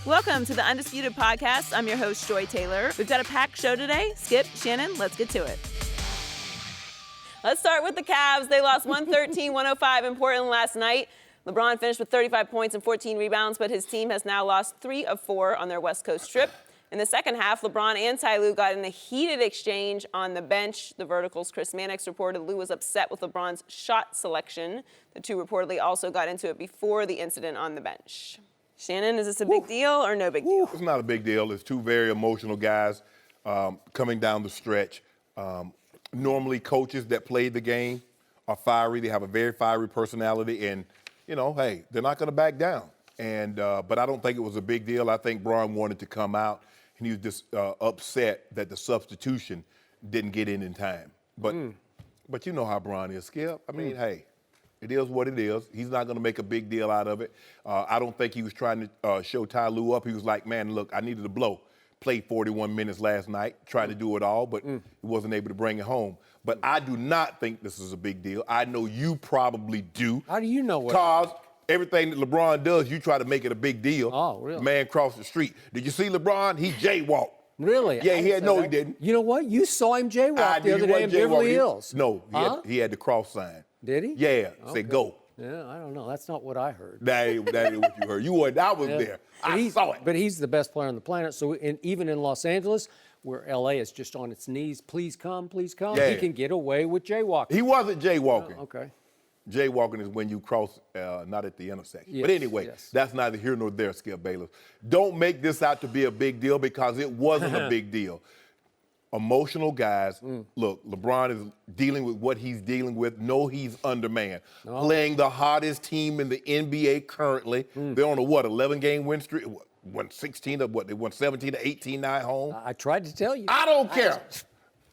Welcome to the Undisputed Podcast. I'm your host, Joy Taylor. We've got a packed show today. Skip, Shannon, let's get to it. Let's start with the Cavs. They lost 113-105 in Portland last night. LeBron finished with 35 points and 14 rebounds, but his team has now lost 3 of 4 on their West Coast trip. In the second half, LeBron and Lue got in a heated exchange on the bench. The Vertical's Chris Mannix reported Lue was upset with LeBron's shot selection. The two reportedly also got into it before the incident on the bench. Shannon, is this a big deal or no big deal? It's not a big deal. It's two very emotional guys coming down the stretch. Normally, coaches that play the game are fiery. They have a very fiery personality, and hey, they're not going to back down. And but I don't think it was a big deal. I think Bron wanted to come out, and he was just upset that the substitution didn't get in time. But you know how Bron is, Skip. I mean, hey, it is what it is. He's not going to make a big deal out of it. I don't think he was trying to show Lue up. He was like, man, look, I needed a blow. Played 41 minutes last night, tried to do it all, but he wasn't able to bring it home. But I do not think this is a big deal. I know you probably do. How do you know what? Because everything that LeBron does, you try to make it a big deal. Oh, really? Man crossed the street. Did you see LeBron? He jaywalked. Really? Yeah, he didn't. You know what? You saw him jaywalk the other day in Beverly Hills. No, he had the cross sign. Did he? Yeah, said go. Yeah, I don't know. That's not what I heard. That ain't what you heard. I was there. I saw it. But he's the best player on the planet. So even in Los Angeles, where L.A. is just on its knees, please come, yeah. He can get away with jaywalking. He wasn't jaywalking. Okay. Jaywalking is when you cross, not at the intersection. Yes, but anyway, that's neither here nor there, Skip Bayless. Don't make this out to be a big deal because it wasn't a big deal. Emotional guys. Look, LeBron is dealing with what he's dealing with. No, he's undermanned. Playing the hottest team in the NBA currently. They're on a 11-game win streak. Won 16 of they won 17 to 18 at home. I tried to tell you. I don't care.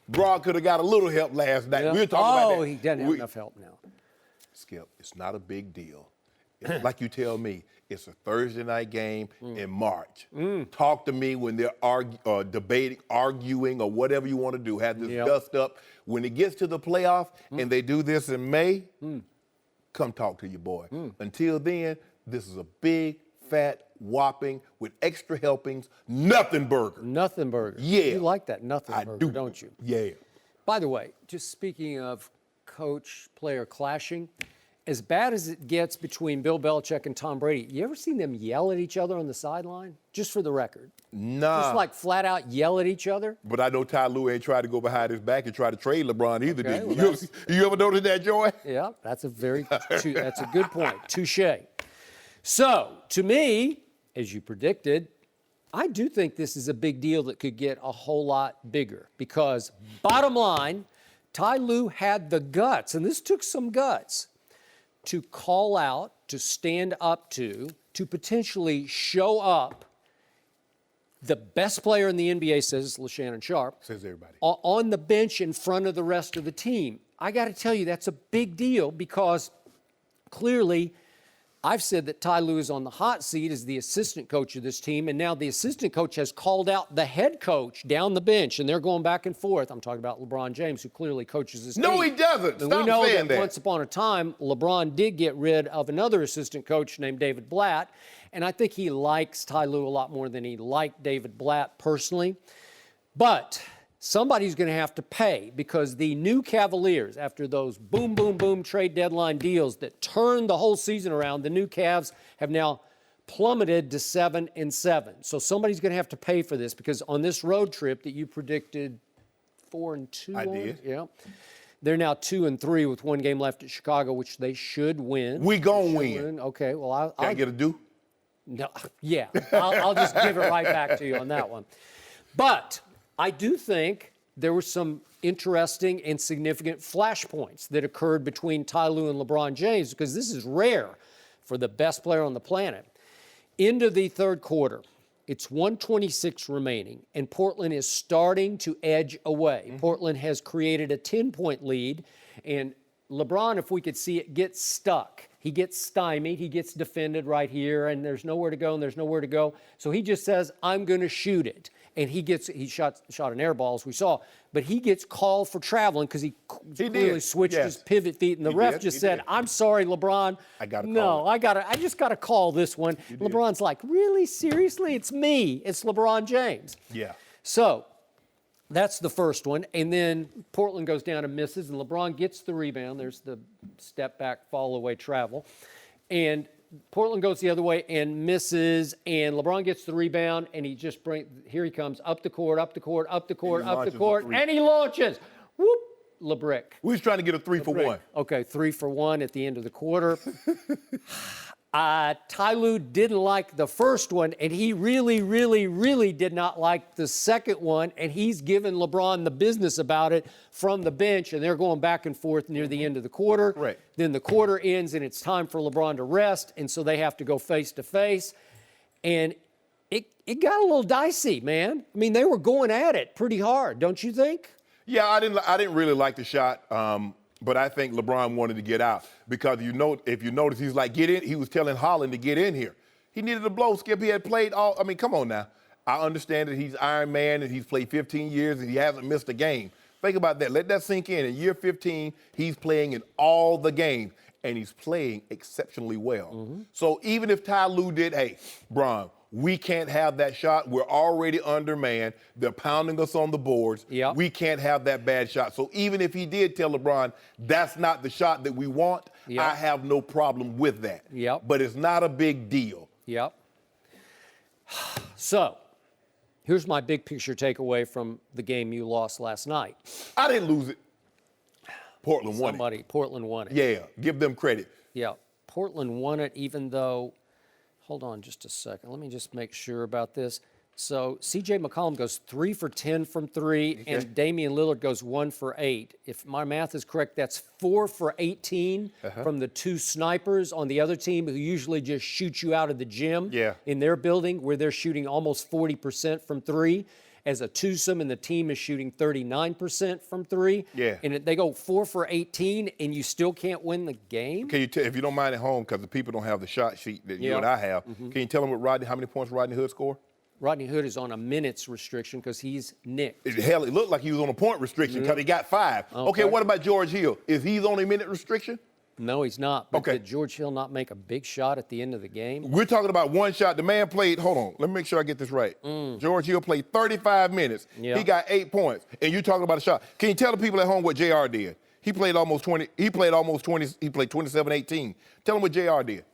Bron could have got a little help last night. Yeah. We were talking about that. He doesn't have enough help now. Skip, it's not a big deal. It's like you tell me, it's a Thursday night game in March. Talk to me when they're debating, arguing, or whatever you want to do. Have this dust up. When it gets to the playoff and they do this in May, come talk to your boy. Until then, this is a big, fat, whopping, with extra helpings, nothing burger. Nothing burger. Yeah. You like that nothing burger, don't you? Yeah. By the way, just speaking of coach-player clashing, as bad as it gets between Bill Belichick and Tom Brady, you ever seen them yell at each other on the sideline? Just for the record. Nah. Just like flat out yell at each other? But I know Lue ain't tried to go behind his back and try to trade LeBron either, Okay, did well, you ever notice that, Joy? Yeah, that's a good point. Touche. So, to me, as you predicted, I do think this is a big deal that could get a whole lot bigger because, bottom line, Lue had the guts, and this took some guts, to call out, to stand up to potentially show up the best player in the NBA, says Shannon Sharpe, says everybody, on the bench in front of the rest of the team. I got to tell you, that's a big deal because clearly I've said that Lue is on the hot seat as the assistant coach of this team, and now the assistant coach has called out the head coach down the bench, and they're going back and forth. I'm talking about LeBron James, who clearly coaches this team. No, he doesn't. And Stop we know saying that. Once upon a time, LeBron did get rid of another assistant coach named David Blatt, and I think he likes Lue a lot more than he liked David Blatt personally. But somebody's going to have to pay because the new Cavaliers, after those boom, boom, boom trade deadline deals that turned the whole season around, the new Cavs have now plummeted to 7-7. So somebody's going to have to pay for this because on this road trip that you predicted 4-2 I did. Yeah. They're now 2-3 with one game left at Chicago, which they should win. We gonna win. Okay, well, Can I get a do? No, yeah, I'll just give it right back to you on that one. But I do think there were some interesting and significant flashpoints that occurred between Lue and LeBron James because this is rare for the best player on the planet. Into the third quarter, it's 1:26 remaining, and Portland is starting to edge away. Portland has created a 10-point lead, and LeBron, if we could see it, gets stuck. He gets stymied. He ggets defended right here, and there's nowhere to go, and there's nowhere to go. So he just says, I'm going to shoot it. And he shot an air ball, as we saw, but he gets called for traveling because he clearly switched his pivot feet, and the ref just said, I'm sorry, LeBron. I just got to call this one. LeBron's like, really? Seriously? It's me. It's LeBron James. Yeah. So that's the first one. And then Portland goes down and misses, and LeBron gets the rebound. There's the step back, fall away travel. And Portland goes the other way and misses, and LeBron gets the rebound, and here he comes, up the court, and he launches. Whoop, LeBrick. We was trying to get a 3 for 1. Okay, 3 for 1 at the end of the quarter. Ty Lue didn't like the first one, and he really, really, really did not like the second one, and he's given LeBron the business about it from the bench, and they're going back and forth near the end of the quarter. Right. Then the quarter ends, and it's time for LeBron to rest, and so they have to go face to face, and it got a little dicey, man. I mean, they were going at it pretty hard, don't you think? Yeah, I didn't really like the shot. But I think LeBron wanted to get out because if you notice, he's like, get in. He was telling Holland to get in here. He needed a blow, Skip. He had played come on now. I understand that he's Iron Man and he's played 15 years and he hasn't missed a game. Think about that. Let that sink in. In year 15, he's playing in all the games, and he's playing exceptionally well. Mm-hmm. So even if Ty Lue did, hey, Bron, we can't have that shot. We're already undermanned. They're pounding us on the boards. Yep. We can't have that bad shot. So even if he did tell LeBron, that's not the shot that we want, yep, I have no problem with that. Yep. But it's not a big deal. Yep. So here's my big picture takeaway from the game you lost last night. I didn't lose it. Portland won it. Portland won it. Yeah, give them credit. Yeah, Portland won it even though, hold on just a second. Let me just make sure about this. So C.J. McCollum goes 3 for 10 from 3, okay, and Damian Lillard goes 1 for 8. If my math is correct, that's 4 for 18 from the two snipers on the other team who usually just shoot you out of the gym in their building, where they're shooting almost 40% from 3 as a twosome, and the team is shooting 39% from 3. Yeah. And they go 4 for 18, and you still can't win the game? Can you if you don't mind at home, because the people don't have the shot sheet that you and I have, can you tell them how many points Rodney Hood scored? Rodney Hood is on a minutes restriction because he's nicked. Hell, it looked like he was on a point restriction because he got 5. Okay, what about George Hill? Is he on a minute restriction? No, he's not. But did George Hill not make a big shot at the end of the game? We're talking about one shot. The man played, hold on, let me make sure I get this right. George Hill played 35 minutes. Yep. He got 8 points. And you're talking about a shot. Can you tell the people at home what JR did? He played almost 20. He played 27-18. Tell them what JR did.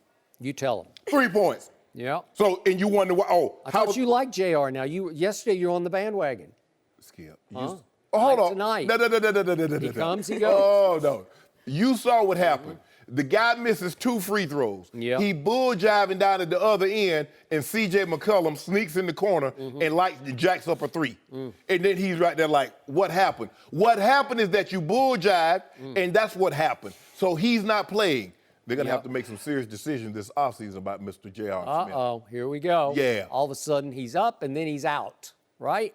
You tell them. 3 points. Yeah. So, and you wonder why, I thought you liked JR now. Yesterday you're on the bandwagon. Skip. Huh? Hold on. Tonight. No. He comes, he goes. Oh, no. You saw what happened. The guy misses 2 free throws. Yep. He bull jiving down at the other end, and C.J. McCollum sneaks in the corner and jacks up a 3. And then he's right there like, what happened? What happened is that you bull jived, and that's what happened. So he's not playing. They're going to have to make some serious decisions this offseason about Mr. J.R. Smith. Uh-oh, here we go. Yeah. All of a sudden he's up, and then he's out, right?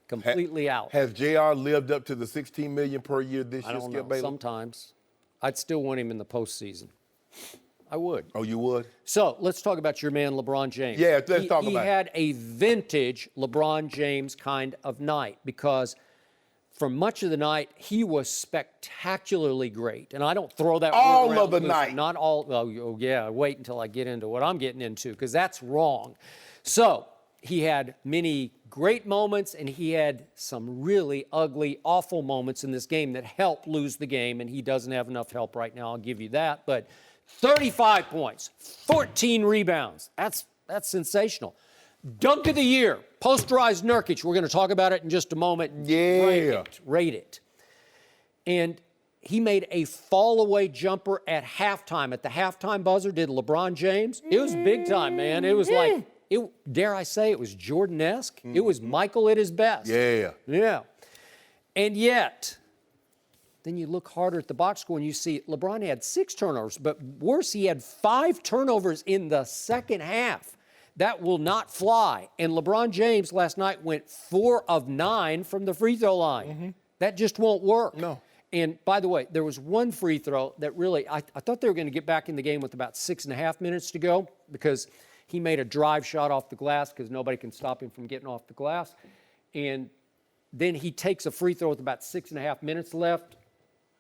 Completely out. Has J.R. lived up to the $16 million per year this year, Skip Bayless? Sometimes. I'd still want him in the postseason. I would. Oh, you would? So let's talk about your man, LeBron James. Yeah, let's talk about it. He had a vintage LeBron James kind of night because for much of the night, he was spectacularly great. And I don't throw that all word around of the loose. night. Not all. Oh, yeah. Wait until I get into what I'm getting into because that's wrong. So he had many great moments, and he had some really ugly, awful moments in this game that helped lose the game, and he doesn't have enough help right now. I'll give you that. But 35 points, 14 rebounds. That's sensational. Dunk of the year, posterized Nurkic. We're going to talk about it in just a moment. Yeah. Rate it. And he made a fall-away jumper at halftime. At the halftime buzzer, did LeBron James. It was big time, man. It was like, dare I say, it was Jordan-esque. It was Michael at his best. Yeah. And yet, then you look harder at the box score and you see LeBron had 6 turnovers, but worse, he had 5 turnovers in the second half. That will not fly. And LeBron James last night went 4 of 9 from the free throw line. That just won't work. No. And by the way, there was one free throw that really, I thought they were going to get back in the game with about 6.5 minutes to go because he made a drive shot off the glass because nobody can stop him from getting off the glass. And then he takes a free throw with about 6.5 minutes left.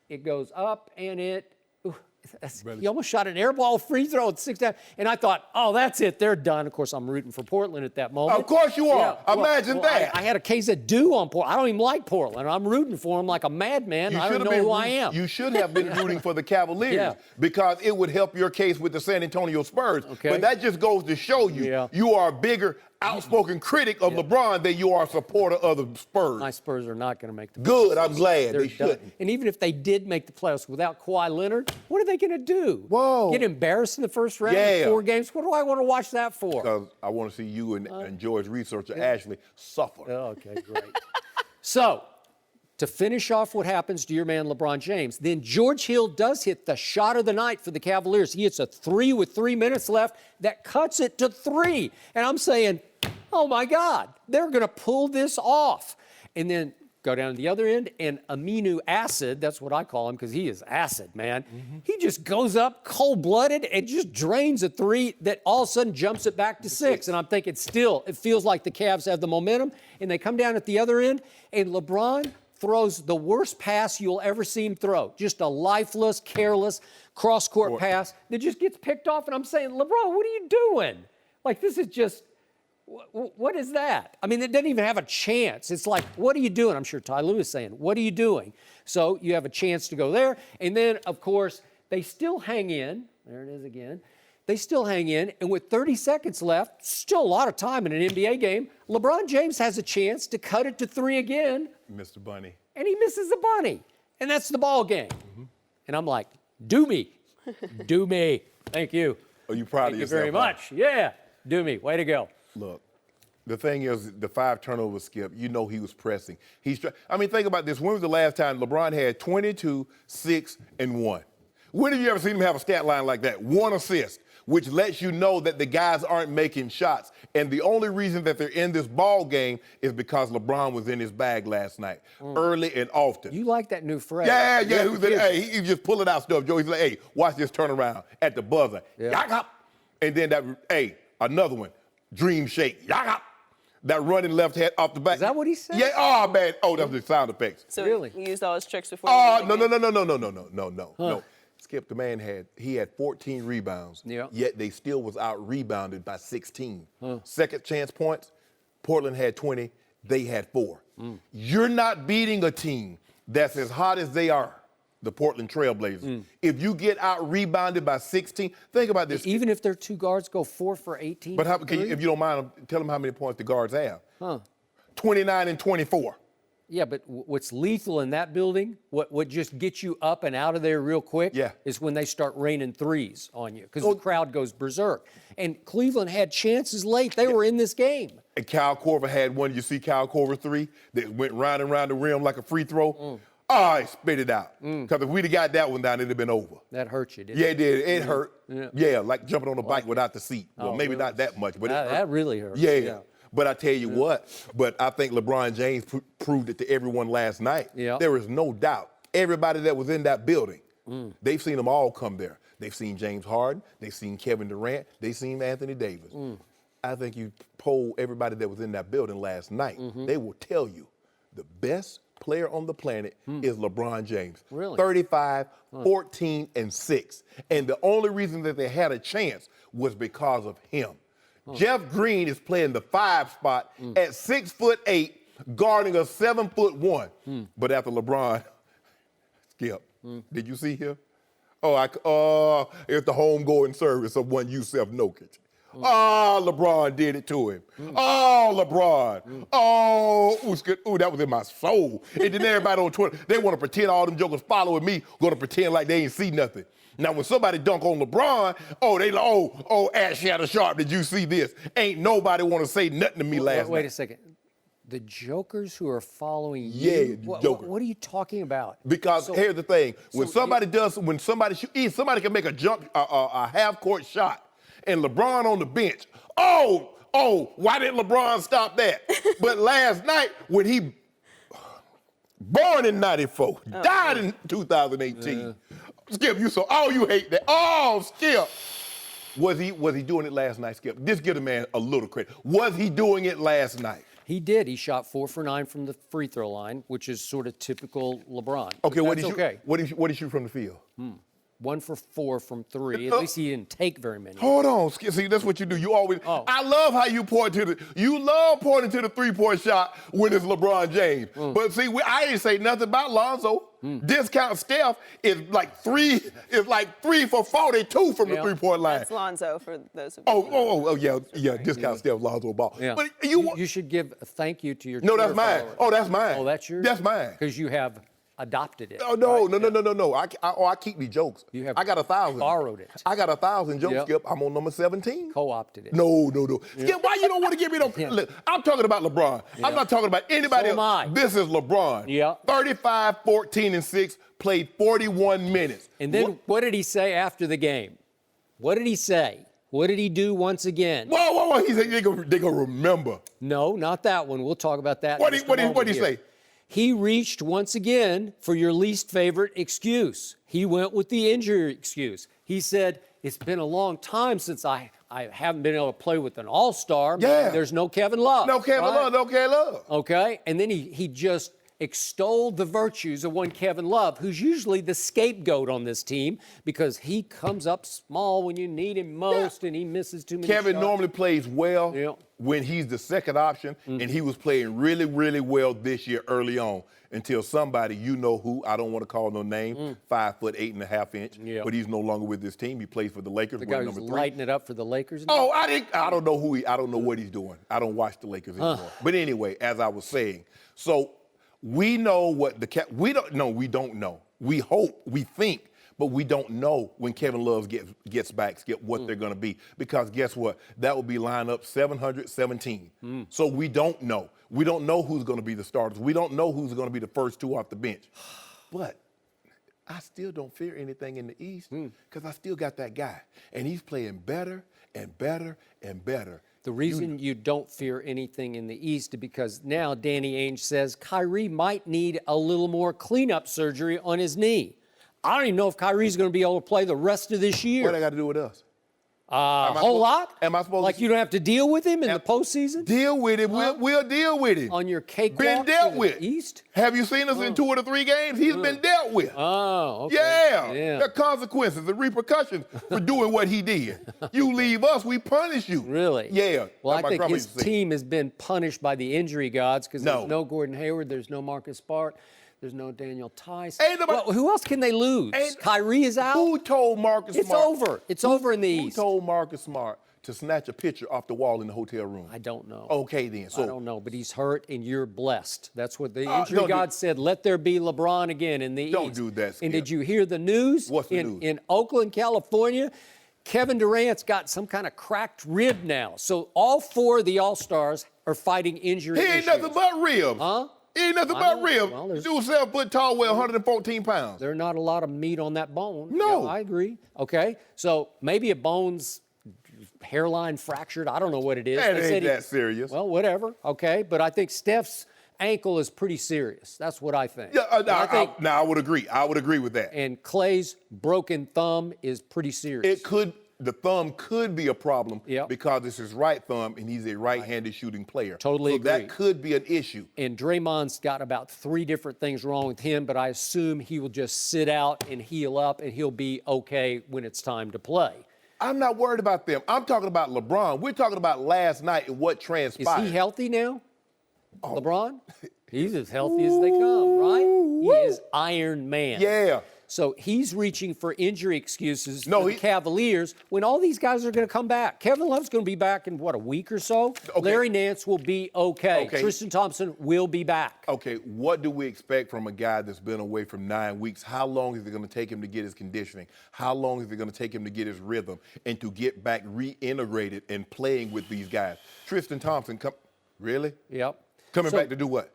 It goes up and he almost shot an air ball free throw at 6.5. And I thought, oh, that's it. They're done. Of course, I'm rooting for Portland at that moment. Of course you are. Imagine that. I had a case of dew on Portland. I don't even like Portland. I'm rooting for them like a madman. I don't know who I am. You should have been rooting for the Cavaliers because it would help your case with the San Antonio Spurs. Okay. But that just goes to show you you are a bigger outspoken critic of LeBron than you are a supporter of the Spurs. My Spurs are not going to make the playoffs. Good, I'm glad. They shouldn't. And even if they did make the playoffs without Kawhi Leonard, what are they going to do? Whoa. Get embarrassed in the first round in 4 games? What do I want to watch that for? Because I want to see you and George researcher Ashley suffer. Oh, okay, great. So, to finish off what happens to your man LeBron James, then George Hill does hit the shot of the night for the Cavaliers. He hits a 3 with 3 minutes left that cuts it to 3. And I'm saying, oh my God, they're going to pull this off. And then go down to the other end, and Aminu Acid, that's what I call him because he is acid, man. He just goes up cold-blooded and just drains a 3 that all of a sudden jumps it back to 6. And I'm thinking still, it feels like the Cavs have the momentum, and they come down at the other end, and LeBron throws the worst pass you'll ever see him throw. Just a lifeless, careless, cross-court pass that just gets picked off. And I'm saying, LeBron, what are you doing? Like, this is just, what is that? I mean, it doesn't even have a chance. It's like, what are you doing? I'm sure Ty Lue is saying, what are you doing? So you have a chance to go there. And then, of course, they still hang in. There it is again. They still hang in, and with 30 seconds left, still a lot of time in an NBA game, LeBron James has a chance to cut it to 3 again. Mr. Bunny. And he misses the bunny. And that's the ball game. And I'm like, do me. Do me. Thank you. Are you proud of yourself? Thank you very much. Yeah. Do me. Way to go. Look, the thing is, the 5 turnovers, Skip, you know he was pressing. I mean, think about this. When was the last time LeBron had 22, 6, and 1? When have you ever seen him have a stat line like that? 1 assist, which lets you know that the guys aren't making shots. And the only reason that they're in this ball game is because LeBron was in his bag last night, early and often. You like that new phrase. Yeah. He just pulling out stuff, Joe. He's like, hey, watch this turnaround at the buzzer. Yakap. And then another one, dream shake. Yakap. That running left head off the back. Is that what he said? Yeah. Oh, man. Oh, that's the sound effects. So really? He used all his tricks before. No. Skip, the man had 14 rebounds, yet they still was out-rebounded by 16. Second chance points, Portland had 20, they had 4. You're not beating a team that's as hot as they are, the Portland Trailblazers. If you get out-rebounded by 16, think about this. Even if their 2 guards go 4 for 18? But if you don't mind, tell them how many points the guards have. 29 and 24. Yeah, but what's lethal in that building, what just gets you up and out of there real quick, is when they start raining threes on you because the crowd goes berserk. And Cleveland had chances late. They were in this game. And Kyle Korver had one. You see Kyle Korver 3 that went round and round the rim like a free throw? He spit it out. Because if we'd have got that one down, it'd have been over. That hurt you, didn't it? Yeah, it did. It hurt. Yeah, like jumping on a bike without the seat. Well, maybe not that much, but that really hurt. Yeah. But I tell you what, I think LeBron James proved it to everyone last night. There is no doubt. Everybody that was in that building, they've seen them all come there. They've seen James Harden. They've seen Kevin Durant. They've seen Anthony Davis. I think you poll everybody that was in that building last night, they will tell you the best player on the planet is LeBron James. Really? 35, 14, and 6. And the only reason that they had a chance was because of him. Jeff Green is playing the 5 spot at 6'8", guarding a 7'1". But after LeBron, Skip, did you see him? It's the homegoing service of one Yusef Nurkic. LeBron did it to him. LeBron. That was in my soul. And then everybody on Twitter, they want to pretend all them jokers following me, going to pretend like they ain't see nothing. Now, when somebody dunk on LeBron, they like, Shannon Sharpe, did you see this? Ain't nobody want to say nothing to me last night. Wait a second. The jokers who are following you? What are you talking about? Because here's the thing. When somebody can make a jump, a half-court shot, and LeBron on the bench, why didn't LeBron stop that? But last night, when he born in 94, died in 2018. Skip, you hate that. Oh, Skip. Was he doing it last night, Skip? Just give the man a little credit. Was he doing it last night? He did. He shot 4 for 9 from the free throw line, which is sort of typical LeBron. Okay, what did you you shoot from the field? 1 for 4 from 3. At least he didn't take very many. Hold on, Skip. See, that's what you do. You always. Oh. I love how you love pointing to the 3-point shot when it's LeBron James. But see, I didn't say nothing about Lonzo. Discount Steph is like 3 for 42 from the 3-point line. That's Lonzo for those of you. Yeah. Discount Steph, Lonzo ball. Yeah. But you should give a thank you to your. No, that's mine. followers. Oh, that's mine. Oh, that's yours. That's mine. Because you have adopted it. Oh, no. I keep these jokes. I got 1,000. Borrowed it. I got 1,000 jokes, Skip. I'm on number 17. Co-opted it. No. Skip, why you don't want to give me no? Look, I'm talking about LeBron. I'm not talking about anybody So am else. I. This is LeBron. Yeah. 35, 14, and 6, played 41 minutes. And then what did he say after the game? What did he say? What did he do once again? Whoa. He said they're going to remember. No, not that one. We'll talk about that. What did he say? He reached once again for your least favorite excuse. He went with the injury excuse. He said, it's been a long time since I haven't been able to play with an all-star. Yeah. There's no Kevin Love. No Kevin Love. Okay? And then he just extolled the virtues of one Kevin Love, who's usually the scapegoat on this team because he comes up small when you need him most and he misses too many Kevin shots. normally plays well when he's the second option, and he was playing really, really well this year early on until somebody, you know who, I don't want to call no name, 5 foot 8.5 inch, but he's no longer with this team. He plays for the Lakers. The guy who's lighting it up for the Lakers now? Oh, I don't know I don't know what he's doing. I don't watch the Lakers anymore. But anyway, as I was saying, so we know what we don't know. We hope, we think, but we don't know when Kevin Love gets back, what they're going to be. Because guess what? That will be lineup 717. So we don't know. We don't know who's going to be the starters. We don't know who's going to be the first 2 off the bench. But I still don't fear anything in the East because I still got that guy. And he's playing better and better and better. The reason you don't fear anything in the East is because now Danny Ainge says Kyrie might need a little more cleanup surgery on his knee. I don't even know if Kyrie's going to be able to play the rest of this year. What that got to do with us? A whole lot? Am I supposed like to? you don't have to deal with him in the postseason? Deal with him. We'll deal with him. On your cakewalk been dealt to with. the East? Have you seen us in 2 or 3 games? He's been dealt with. Oh, okay. Yeah. Yeah. The consequences, the rerepercussions for doing what he did. You leave us, we punish you. Really? Yeah. Well, That's I my think his grandma team has been punished by the injury gods because there's no Gordon Hayward, there's no Marcus Smart, there's no Daniel Tice. Well, who else can they lose? Kyrie is out? Who told Marcus Smart? It's over. It's over in the East. Who told Marcus Smart to snatch a picture off the wall in the hotel room? I don't know. Okay, then. So I don't know, but he's hurt and you're blessed. That's what the injury god said. Let there be LeBron again in the East. Don't do that, Skip. And did you hear the news? What's the news? In Oakland, California, Kevin Durant's got some kind of cracked rib now. So all 4 of the All-Stars are fighting injury He ain't issues. nothing but ribs. Huh? He ain't nothing but ribs. Well, Dude 7 foot tall, weigh 114 pounds. There's not a lot of meat on that bone. No. Yeah, I agree. Okay, so maybe a bone's hairline fractured. I don't know what it is. That ain't that serious. Well, whatever. Okay, but I think Steph's ankle is pretty serious. That's what I think. Yeah, I would agree. I would agree with that. And Clay's broken thumb is pretty serious. The thumb could be a problem Yep. because it's his right thumb and he's a right-handed shooting player. Totally agree. That could be an issue. And Draymond's got about 3 different things wrong with him, but I assume he will just sit out and heal up and he'll be okay when it's time to play. I'm not worried about them. I'm talking about LeBron. We're talking about last night and what transpired. Is he healthy now? LeBron? He's as healthy as they come, right? He is Iron Man. Yeah. So he's reaching for injury excuses No, for the Cavaliers when all these guys are going to come back. Kevin Love's going to be back in, a week or so? Okay. Larry Nance will be okay. Tristan Thompson will be back. Okay, what do we expect from a guy that's been away from 9 weeks? How long is it going to take him to get his conditioning? How long is it going to take him to get his rhythm and to get back reintegrated and playing with these guys? Tristan Thompson, really? Yep. Coming back to do what?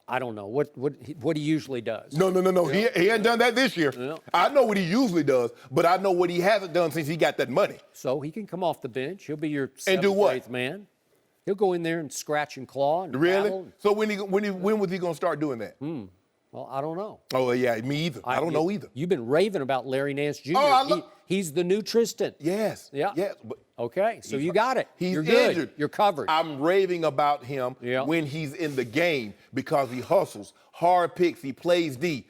I don't know what he usually does. No. Yeah. He hasn't done that this year. Yeah. I know what he usually does, but I know what he hasn't done since he got that money. So he can come off the bench. He'll be your And do 7th or what? 8th man. He'll go in there and scratch and claw and Really? battle. So when was he going to start doing that? Well, I don't know. Oh, yeah, me either. I don't know either. You've been raving about Larry Nance Jr. Oh, He's the new Tristan. Yes. Yeah. Yes. But Okay, so you got it. he's You're good. injured. You're covered. I'm raving about him when he's in the game because he hustles, hard picks, he plays D.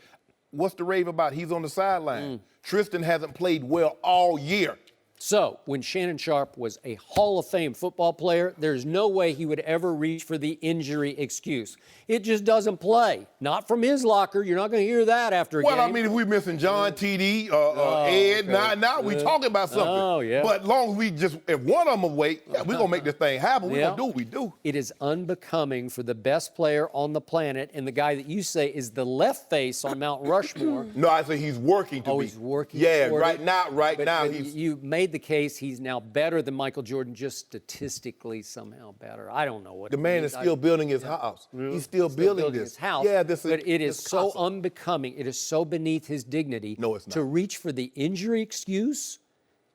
What's the rave about? He's on the sideline. Tristan hasn't played well all year. So, when Shannon Sharpe was a Hall of Fame football player, there's no way he would ever reach for the injury excuse. It just doesn't play. Not from his locker. You're not going to hear that after a game. Well, I mean, if we're missing John, TD, Ed, now we talking about something. Oh, yeah. But as long as if one of them awake, we're going to make this thing happen. We're going to do what we do. It is unbecoming for the best player on the planet and the guy that you say is the left face on Mount Rushmore. No, I say he's working to be. He's working Yeah, toward right it. now, But he's. you made the case he's now better than Michael Jordan, just statistically somehow better. I don't know what The man is still building his house. He's still building this his house. Yeah, but it is so unbecoming. It is so beneath his dignity. No, it's not. To reach for the injury excuse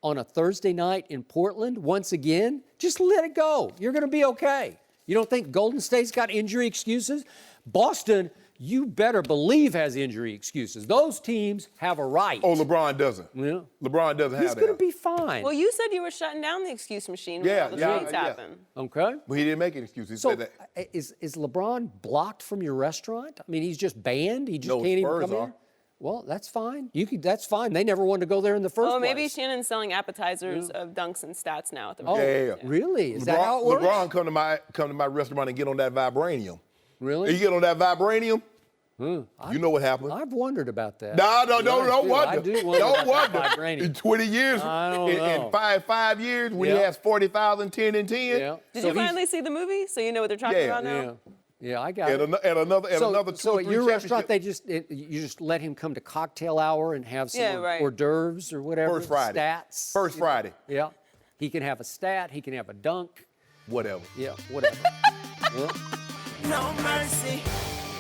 on a Thursday night in Portland once again. Just let it go. You're going to be okay. You don't think Golden State's got injury excuses? Boston, you better believe, has injury excuses. Those teams have a right. Oh, LeBron doesn't. Yeah. LeBron doesn't He's have that. going to be fine. Well, you said you were shutting down the excuse machine when all the trades happen. Okay. But he didn't make an excuse. He So said that. is LeBron blocked from your restaurant? I mean, he's just banned. He just No, can't even Spurs come are. in. Well, that's fine. That's fine. They never wanted to go there in the first Oh, place. maybe Shannon's selling appetizers of dunks and stats now at the Oh, Yeah. really? Is that how it works? LeBron come to my restaurant and get on that vibranium. Really? You get on that vibranium, you know what happened. I've wondered about that. No, don't wonder. I do wonder Don't about wonder. vibranium. In 20 years, I don't know. in five years, when he Yeah. has 40,000, 10 and 10. Yeah. Did So you he's- finally see the movie so you know what they're talking about now? Yeah. Yeah, I got And, it. another two So or at three your restaurant, championships. you just let him come to cocktail hour and have some right. hors d'oeuvres or whatever. First Friday. Stats. First Friday. Yeah. He can have a stat. He can have a dunk. Whatever. Yeah, whatever. Yeah. No mercy.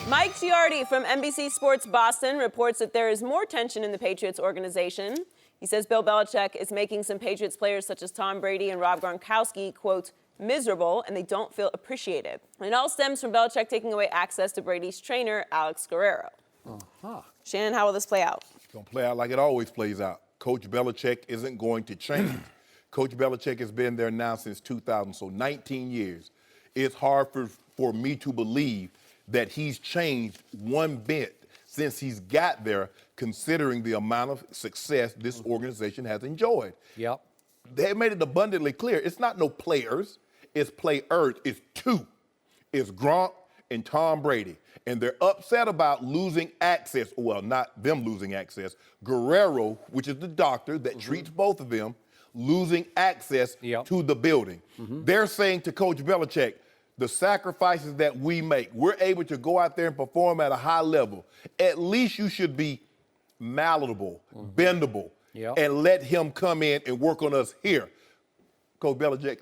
Mike Giardi from NBC Sports Boston reports that there is more tension in the Patriots organization. He says Bill Belichick is making some Patriots players such as Tom Brady and Rob Gronkowski, quote, miserable, and they don't feel appreciated. And it all stems from Belichick taking away access to Brady's trainer, Alex Guerrero. Shannon, how will this play out? It's going to play out like it always plays out. Coach Belichick isn't going to change. Coach Belichick has been there now since 2000, so 19 years. It's hard for me to believe that he's changed one bit since he's got there, considering the amount of success this organization has enjoyed. Yep. They made it abundantly clear. It's not no players, it's players. It's two. It's Gronk and Tom Brady. And they're upset about losing access. Well, not them losing access. Guerrero, which is the doctor that treats both of them, losing access to the building. They're saying to Coach Belichick, the sacrifices that we make, we're able to go out there and perform at a high level. At least you should be malleable, bendable, and let him come in and work on us here. Coach Belichick,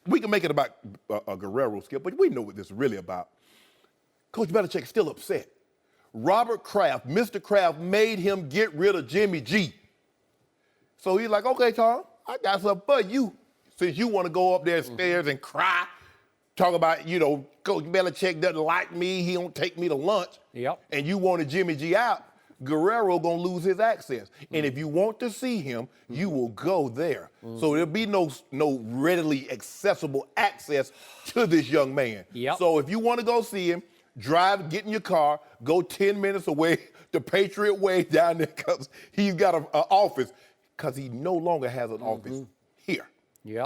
we can make it about a Guerrero skip, but we know what this is really about. Coach Belichick's still upset. Robert Kraft, Mr. Kraft, made him get rid of Jimmy G. So he's like, okay, Tom, I got something for you. Since you want to go up there stairs and cry, talk about, Coach Belichick doesn't like me, he don't take me to lunch, and you wanted Jimmy G out, Guerrero gonna lose his access. And if you want to see him, you will go there. So there'll be no readily accessible access to this young man. So if you want to go see him, get in your car, go 10 minutes away the Patriot Way down there because he's got an office, because he no longer has an office here.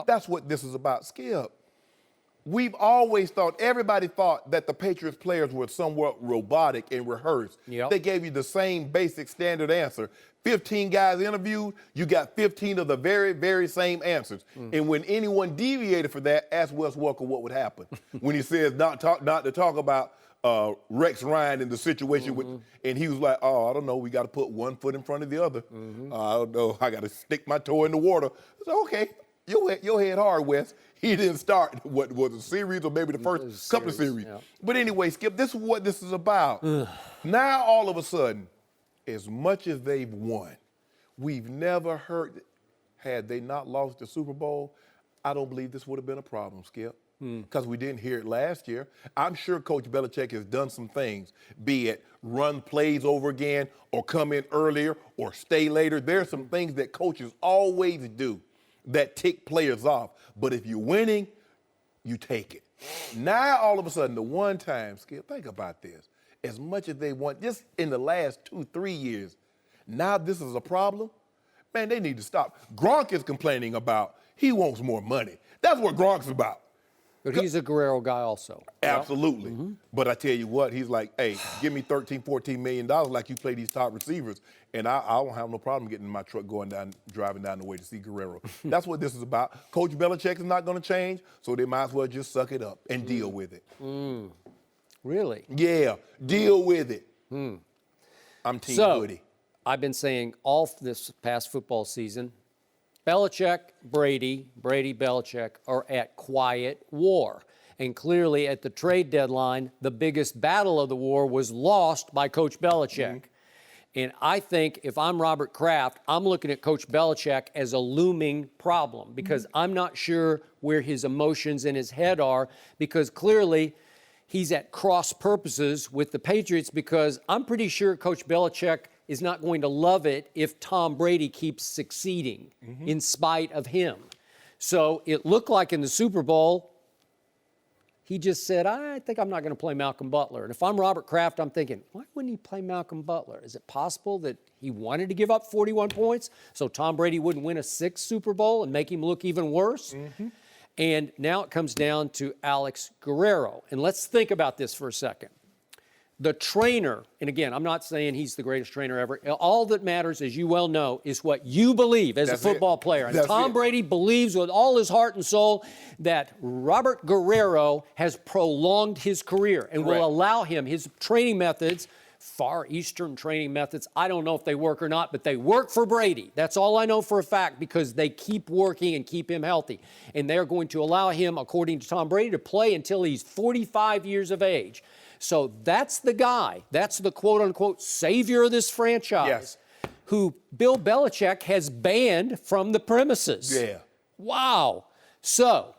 That's what this is about, Skip. We've always thought, everybody thought that the Patriots players were somewhat robotic and rehearsed. They gave you the same basic standard answer. 15 guys interviewed, you got 15 of the very, very same answers. And when anyone deviated from that, ask Wes Welker what would happen. When he says not to talk about Rex Ryan in the situation and he was like, oh, I don't know, we got to put one foot in front of the other. I don't know, I got to stick my toe in the water. So, okay, your head hard, Wes. He didn't start, what was a series or maybe the first couple of series. But anyway, Skip, this is what this is about. Now, all of a sudden, as much as they've won, we've never heard, had they not lost the Super Bowl, I don't believe this would have been a problem, Skip. because we didn't hear it last year. I'm sure Coach Belichick has done some things, be it run plays over again or come in earlier or stay later. There's some things that coaches always do that tick players off. But if you're winning, you take it. Now, all of a sudden, the one time, Skip, think about this. As much as they want, just in the last 2-3 years, now this is a problem. Man, they need to stop. Gronk is complaining about he wants more money. That's what Gronk's about. But he's a Guerrero guy also. Absolutely. But I tell you what, he's like, hey, give me $13-14 million like you play these top receivers, and I don't have no problem getting in my truck driving down the way to see Guerrero. That's what this is about. Coach Belichick is not going to change, so they might as well just suck it up and deal with it. Really? Yeah, deal with it. I'm Team Woody. I've been saying all this past football season, Belichick, Brady, Belichick are at quiet war. And clearly at the trade deadline, the biggest battle of the war was lost by Coach Belichick. And I think if I'm Robert Kraft, I'm looking at Coach Belichick as a looming problem because I'm not sure where his emotions in his head are because clearly he's at cross purposes with the Patriots because I'm pretty sure Coach Belichick is not going to love it if Tom Brady keeps succeeding in spite of him. So it looked like in the Super Bowl, he just said, I think I'm not going to play Malcolm Butler. And if I'm Robert Kraft, I'm thinking, why wouldn't he play Malcolm Butler? Is it possible that he wanted to give up 41 points so Tom Brady wouldn't win a sixth Super Bowl and make him look even worse? And now it comes down to Alex Guerrero. And let's think about this for a second. The trainer, and again, I'm not saying he's the greatest trainer ever. All that matters, as you well know, is what you believe as a football player. And Tom Brady believes with all his heart and soul that Robert Guerrero has prolonged his career and will allow him his training methods, Far Eastern training methods. I don't know if they work or not, but they work for Brady. That's all I know for a fact because they keep working and keep him healthy. And they're going to allow him, according to Tom Brady, to play until he's 45 years of age. So that's the guy, that's the quote-unquote savior of this franchise who Bill Belichick has banned from the premises. Wow. So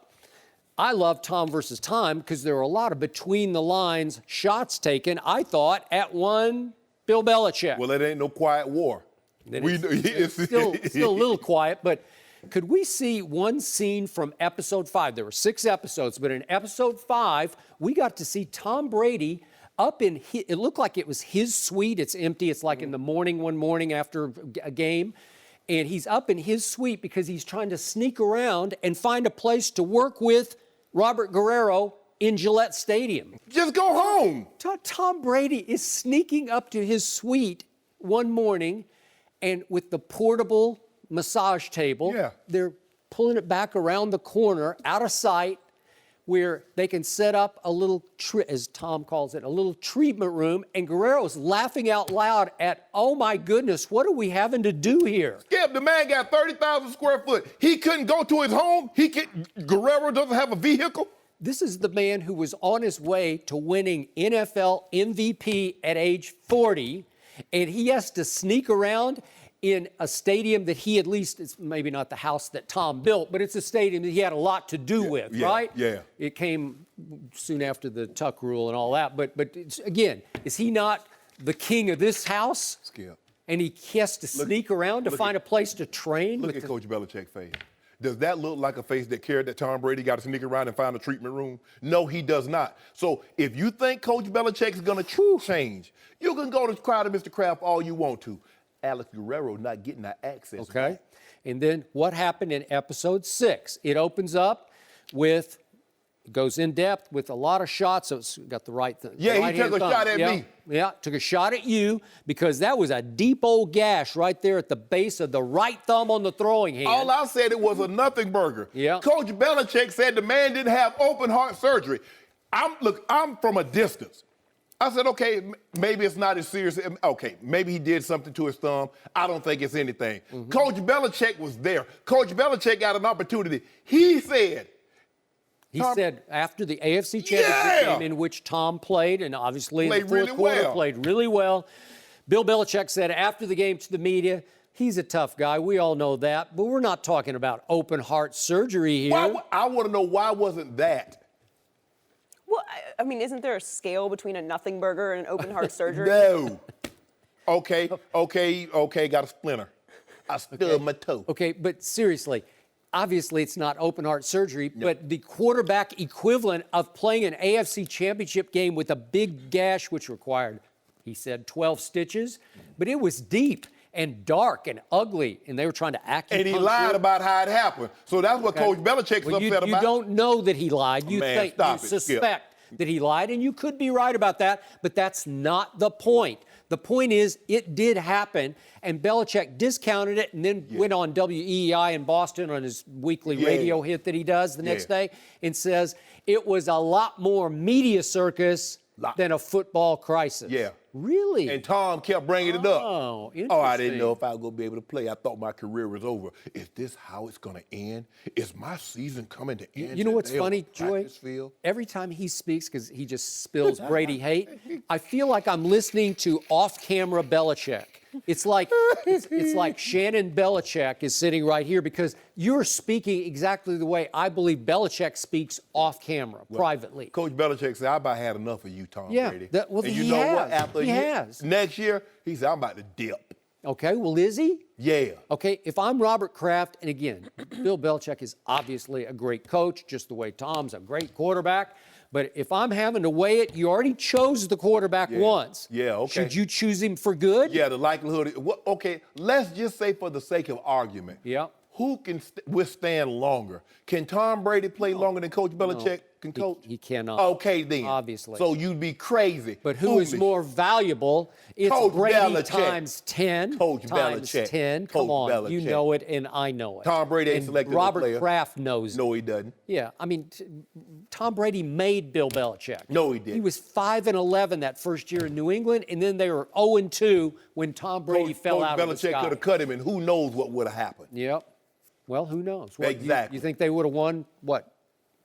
I love Tom versus time because there were a lot of between-the-lines shots taken, I thought, at one Bill Belichick. Well, it ain't no quiet war. It's still a little quiet, but could we see one scene from episode 5? There were 6 episodes, but in episode 5, we got to see Tom Brady up in it looked like it was his suite. It's empty. It's like in the morning, one morning after a game. And he's up in his suite because he's trying to sneak around and find a place to work with Robert Guerrero in Gillette Stadium. Just go home. Tom Brady is sneaking up to his suite one morning and with the portable massage table, they're pulling it back around the corner, out of sight, where they can set up a little, as Tom calls it, a little treatment room, and Guerrero's laughing out loud at, oh my goodness, what are we having to do here? Skip, the man got 30,000 square foot. He couldn't go to his home. Guerrero doesn't have a vehicle. This is the man who was on his way to winning NFL MVP at age 40, and he has to sneak around in a stadium that he at least, it's maybe not the house that Tom built, but it's a stadium that he had a lot to do with, right? Yeah. It came soon after the Tuck rule and all that. But again, is he not the king of this house? Skip. And he has to sneak around to find a place to train? Look at Coach Belichick's face. Does that look like a face that cared that Tom Brady got to sneak around and find a treatment room? No, he does not. So if you think Coach Belichick is going to change, you can go to crowd of Mr. Kraft all you want to. Alex Guerrero not getting that access. Okay. And then what happened in episode 6? It opens up with, goes in depth with a lot of shots. So it's got the right thing. Yeah, he took a shot at me. Yeah, took a shot at you because that was a deep old gash right there at the base of the right thumb on the throwing hand. All I said, it was a nothing burger. Yeah. Coach Belichick said the man didn't have open heart surgery. I'm from a distance. I said, okay, maybe it's not as serious. Okay, maybe he did something to his thumb. I don't think it's anything. Coach Belichick was there. Coach Belichick got an opportunity. He said after the AFC Championship game in which Tom played, and obviously in the fourth quarter played really well, Bill Belichick said after the game to the media, he's a tough guy. We all know that. But we're not talking about open heart surgery here. I want to know why wasn't that Well, I mean, isn't there a scale between a nothing burger and an open heart surgery? No. Okay, got a splinter. I stubbed my toe. Okay, but seriously, obviously it's not open heart surgery, but the quarterback equivalent of playing an AFC championship game with a big gash, which required, he said, 12 stitches, but it was deep and dark and ugly, and they were trying to acupuncture. And he lied about how it happened. So that's what Coach Belichick's upset about. You don't know that he lied. You suspect Skip. that he lied, and you could be right about that, but that's not the point. The point is, it did happen, and Belichick discounted it and then went on WEEI in Boston on his weekly radio hit that he does the next day and says it was a lot more media circus than a football crisis. Yeah. Really? And Tom kept bringing it up. Oh, interesting. Oh, I didn't know if I was going to be able to play. I thought my career was over. Is this how it's going to end? Is my season coming to end? You know what's funny, Joy? Field? Every time he speaks, because he just spills Brady hate, I feel like I'm listening to off-camera Belichick. It's like Shannon Belichick is sitting right here because you're speaking exactly the way I believe Belichick speaks off-camera, privately. Coach Belichick said, I about had enough of you, Tom Brady. Well, and he you know has. what? After He has. Next year, he said, I'm about to dip. Okay, well, is he? Yeah. Okay, if I'm Robert Kraft, and again, Bill Belichick is obviously a great coach, just the way Tom's a great quarterback. But if I'm having to weigh it, you already chose the quarterback once. Yeah, okay. Should you choose him for good? Yeah, the likelihood. Okay, let's just say for the sake of argument. Yeah. Who can withstand longer? Can Tom Brady play longer than Coach Belichick can coach? He cannot. Okay, then. Obviously. So you'd be crazy. But who is more valuable? It's Coach Brady Belichick. times 10. Coach times Belichick. 10. Coach Come on. Belichick. You know it, and I know it. Tom Brady ain't and selected Robert player. Kraft knows it. No, he doesn't. Yeah, I mean, Tom Brady made Bill Belichick. No, he didn't. He was 5-11 that first year in New England, and then they were 0-2 when Tom Brady fell out of the sky. Belichick could have cut him, and who knows what would have happened. Yep. Well, who knows? What, Exactly. You think they would have won,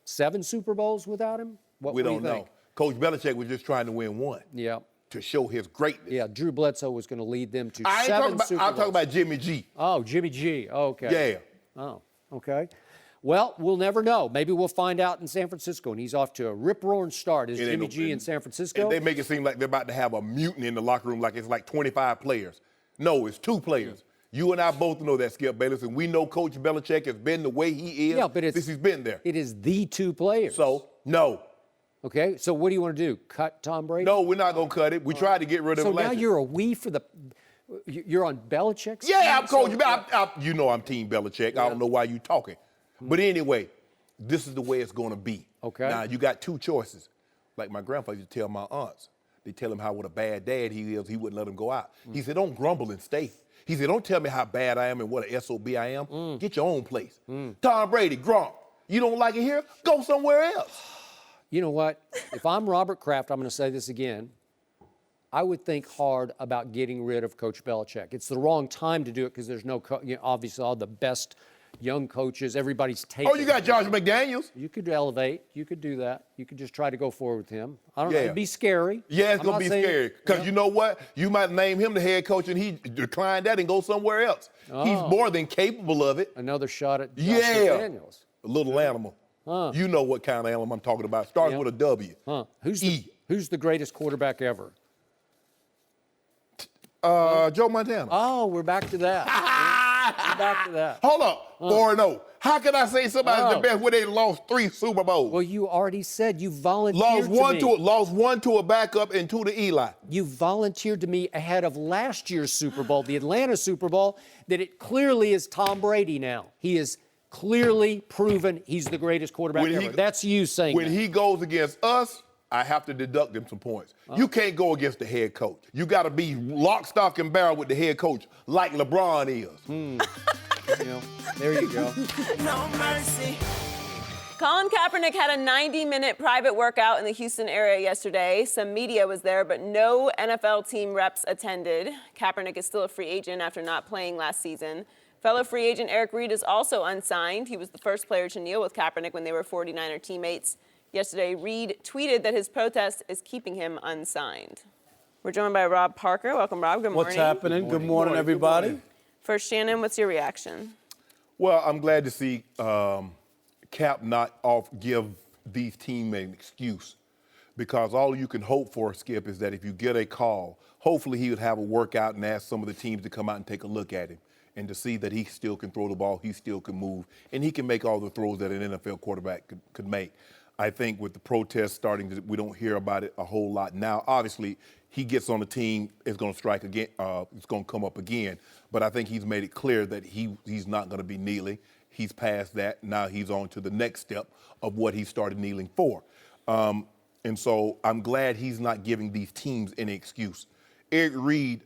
7 Super Bowls without him? We don't know. Coach Belichick was just trying to win one. Yeah. To show his greatness. Yeah, Drew Bledsoe was going to lead them to I ain't 7 talking about, Super I'm Bowls. talking about Jimmy G. Oh, Jimmy G. Okay. Yeah. Oh, okay. Well, we'll never know. Maybe we'll find out in San Francisco, and he's off to a rip-roaring start. Is Jimmy G in San Francisco? And they make it seem like they're about to have a mutiny in the locker room, like it's like 25 players. No, it's 2 players. You and I both know that, Skip Bayless, and we know Coach Belichick has been the way he is since he's been there. It is the 2 players. So, no. Okay, so what do you want to do? Cut Tom Brady? No, we're not going to cut it. We tried to get rid of him So last now year. you're on Belichick's Yeah, team? I'm Coach. You know I'm Team Belichick. I don't know why you talking. But anyway, this is the way it's going to be. Okay. Now, you got 2 choices. Like my grandpa used to tell my aunts. They tell him what a bad dad he is. He wouldn't let him go out. He said, don't grumble and stay. He said, don't tell me how bad I am and what an SOB I am. Get your own place. Tom Brady, Gronk, you don't like it here? Go somewhere else. You know what? If I'm Robert Kraft, I'm going to say this again. I would think hard about getting rid of Coach Belichick. It's the wrong time to do it because there's no, obviously, all the best young coaches. Everybody's taking. Oh, you got Josh McDaniels. You could elevate. You could do that. You could just try to go forward with him. I don't know. It'd be scary. Yeah, it's I'm going to not be saying- scary. Because you know what? You might name him the head coach and he declined that and go somewhere else. He's more than capable of it. Another shot at Josh Yeah. McDaniels. A little animal. You know what kind of animal I'm talking about. Starts with a W. Who's the greatest quarterback ever? Joe Montana. Oh, we're back to that. We're back to that. Hold up. 4-0. How can I say somebody's the best when they lost 3 Super Bowls? Well, you already said you volunteered Lost one to a backup and 2 to Eli. You volunteered to me ahead of last year's Super Bowl, the Atlanta Super Bowl, that it clearly is Tom Brady now. He is clearly proven he's the greatest quarterback ever. That's you saying When that. he goes against us, I have to deduct him some points. You can't go against the head coach. You got to be lock, stock, and barrel with the head coach like LeBron is. There you go. No mercy. Colin Kaepernick had a 90-minute private workout in the Houston area yesterday. Some media was there, but no NFL team reps attended. Kaepernick is still a free agent after not playing last season. Fellow free agent Eric Reid is also unsigned. He was the first player to kneel with Kaepernick when they were 49er teammates. Yesterday, Reid tweeted that his protest is keeping him unsigned. We're joined by Rob Parker. Welcome, Rob. Good morning. What's happening? Good morning, everybody. Good morning. First, Shannon, what's your reaction? Well, I'm glad to see Cap not give these teammates an excuse because all you can hope for, Skip, is that if you get a call, hopefully he would have a workout and ask some of the teams to come out and take a look at him and to see that he still can throw the ball, he still can move, and he can make all the throws that an NFL quarterback could make. I think with the protests starting, we don't hear about it a whole lot now. Obviously, he gets on the team, it's going to strike again, it's going to come up again. But I think he's made it clear that he's not going to be kneeling. He's past that. Now he's on to the next step of what he started kneeling for. And so I'm glad he's not giving these teams any excuse. Eric Reid,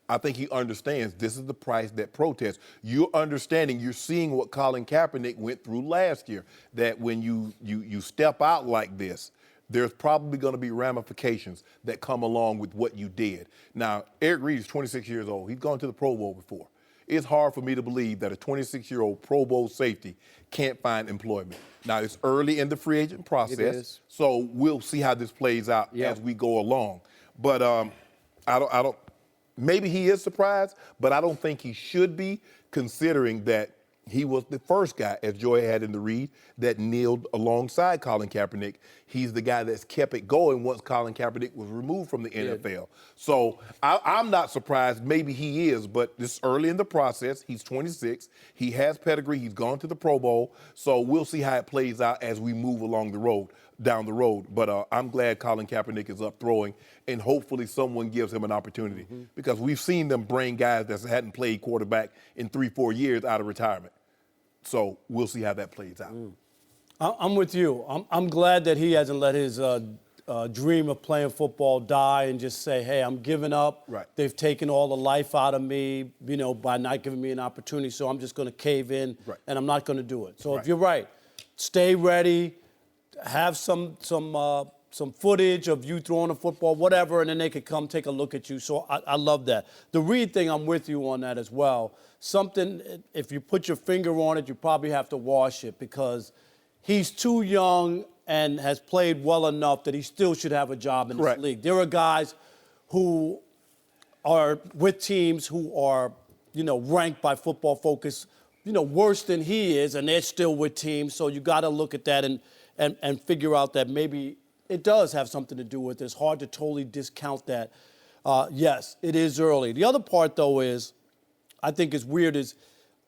I think he understands this is the price that protest. You're understanding, you're seeing what Colin Kaepernick went through last year, that when you step out like this, there's probably going to be ramifications that come along with what you did. Now, Eric Reid is 26 years old. He's gone to the Pro Bowl before. It's hard for me to believe that a 26-year-old Pro Bowl safety can't find employment. Now, it's early in the free agent process, It is. so we'll see how this plays out as we go along. But I don't. Maybe he is surprised, but I don't think he should be, considering that he was the first guy, as Joy had in the read, that kneeled alongside Colin Kaepernick. He's the guy that's kept it going once Colin Kaepernick was removed from the NFL. So I'm not surprised. Maybe he is, but this early in the process. He's 26. He has pedigree. He's gone to the Pro Bowl. So we'll see how it plays out as we move along the road, down the road. But I'm glad Colin Kaepernick is up throwing, and hopefully someone gives him an opportunity, because we've seen them bring guys that hadn't played quarterback in 3-4 years out of retirement. So we'll see how that plays out. I'm with you. I'm glad that he hasn't let his dream of playing football die and just say, hey, I'm giving up. Right. They've taken all the life out of me, by not giving me an opportunity, so I'm just going to cave in, and I'm not going to do it. So if you're right, stay ready, have some footage of you throwing a football, whatever, and then they could come take a look at you. So I love that. The Reid thing, I'm with you on that as well. Something, if you put your finger on it, you probably have to wash it, because he's too young and has played well enough that he still should have a job in this league. There are guys who are with teams who are, ranked by Football Focus, worse than he is, and they're still with teams. So you got to look at that and figure out that maybe it does have something to do with it. It's hard to totally discount that. Yes, it is early. The other part, though, is I think is weird is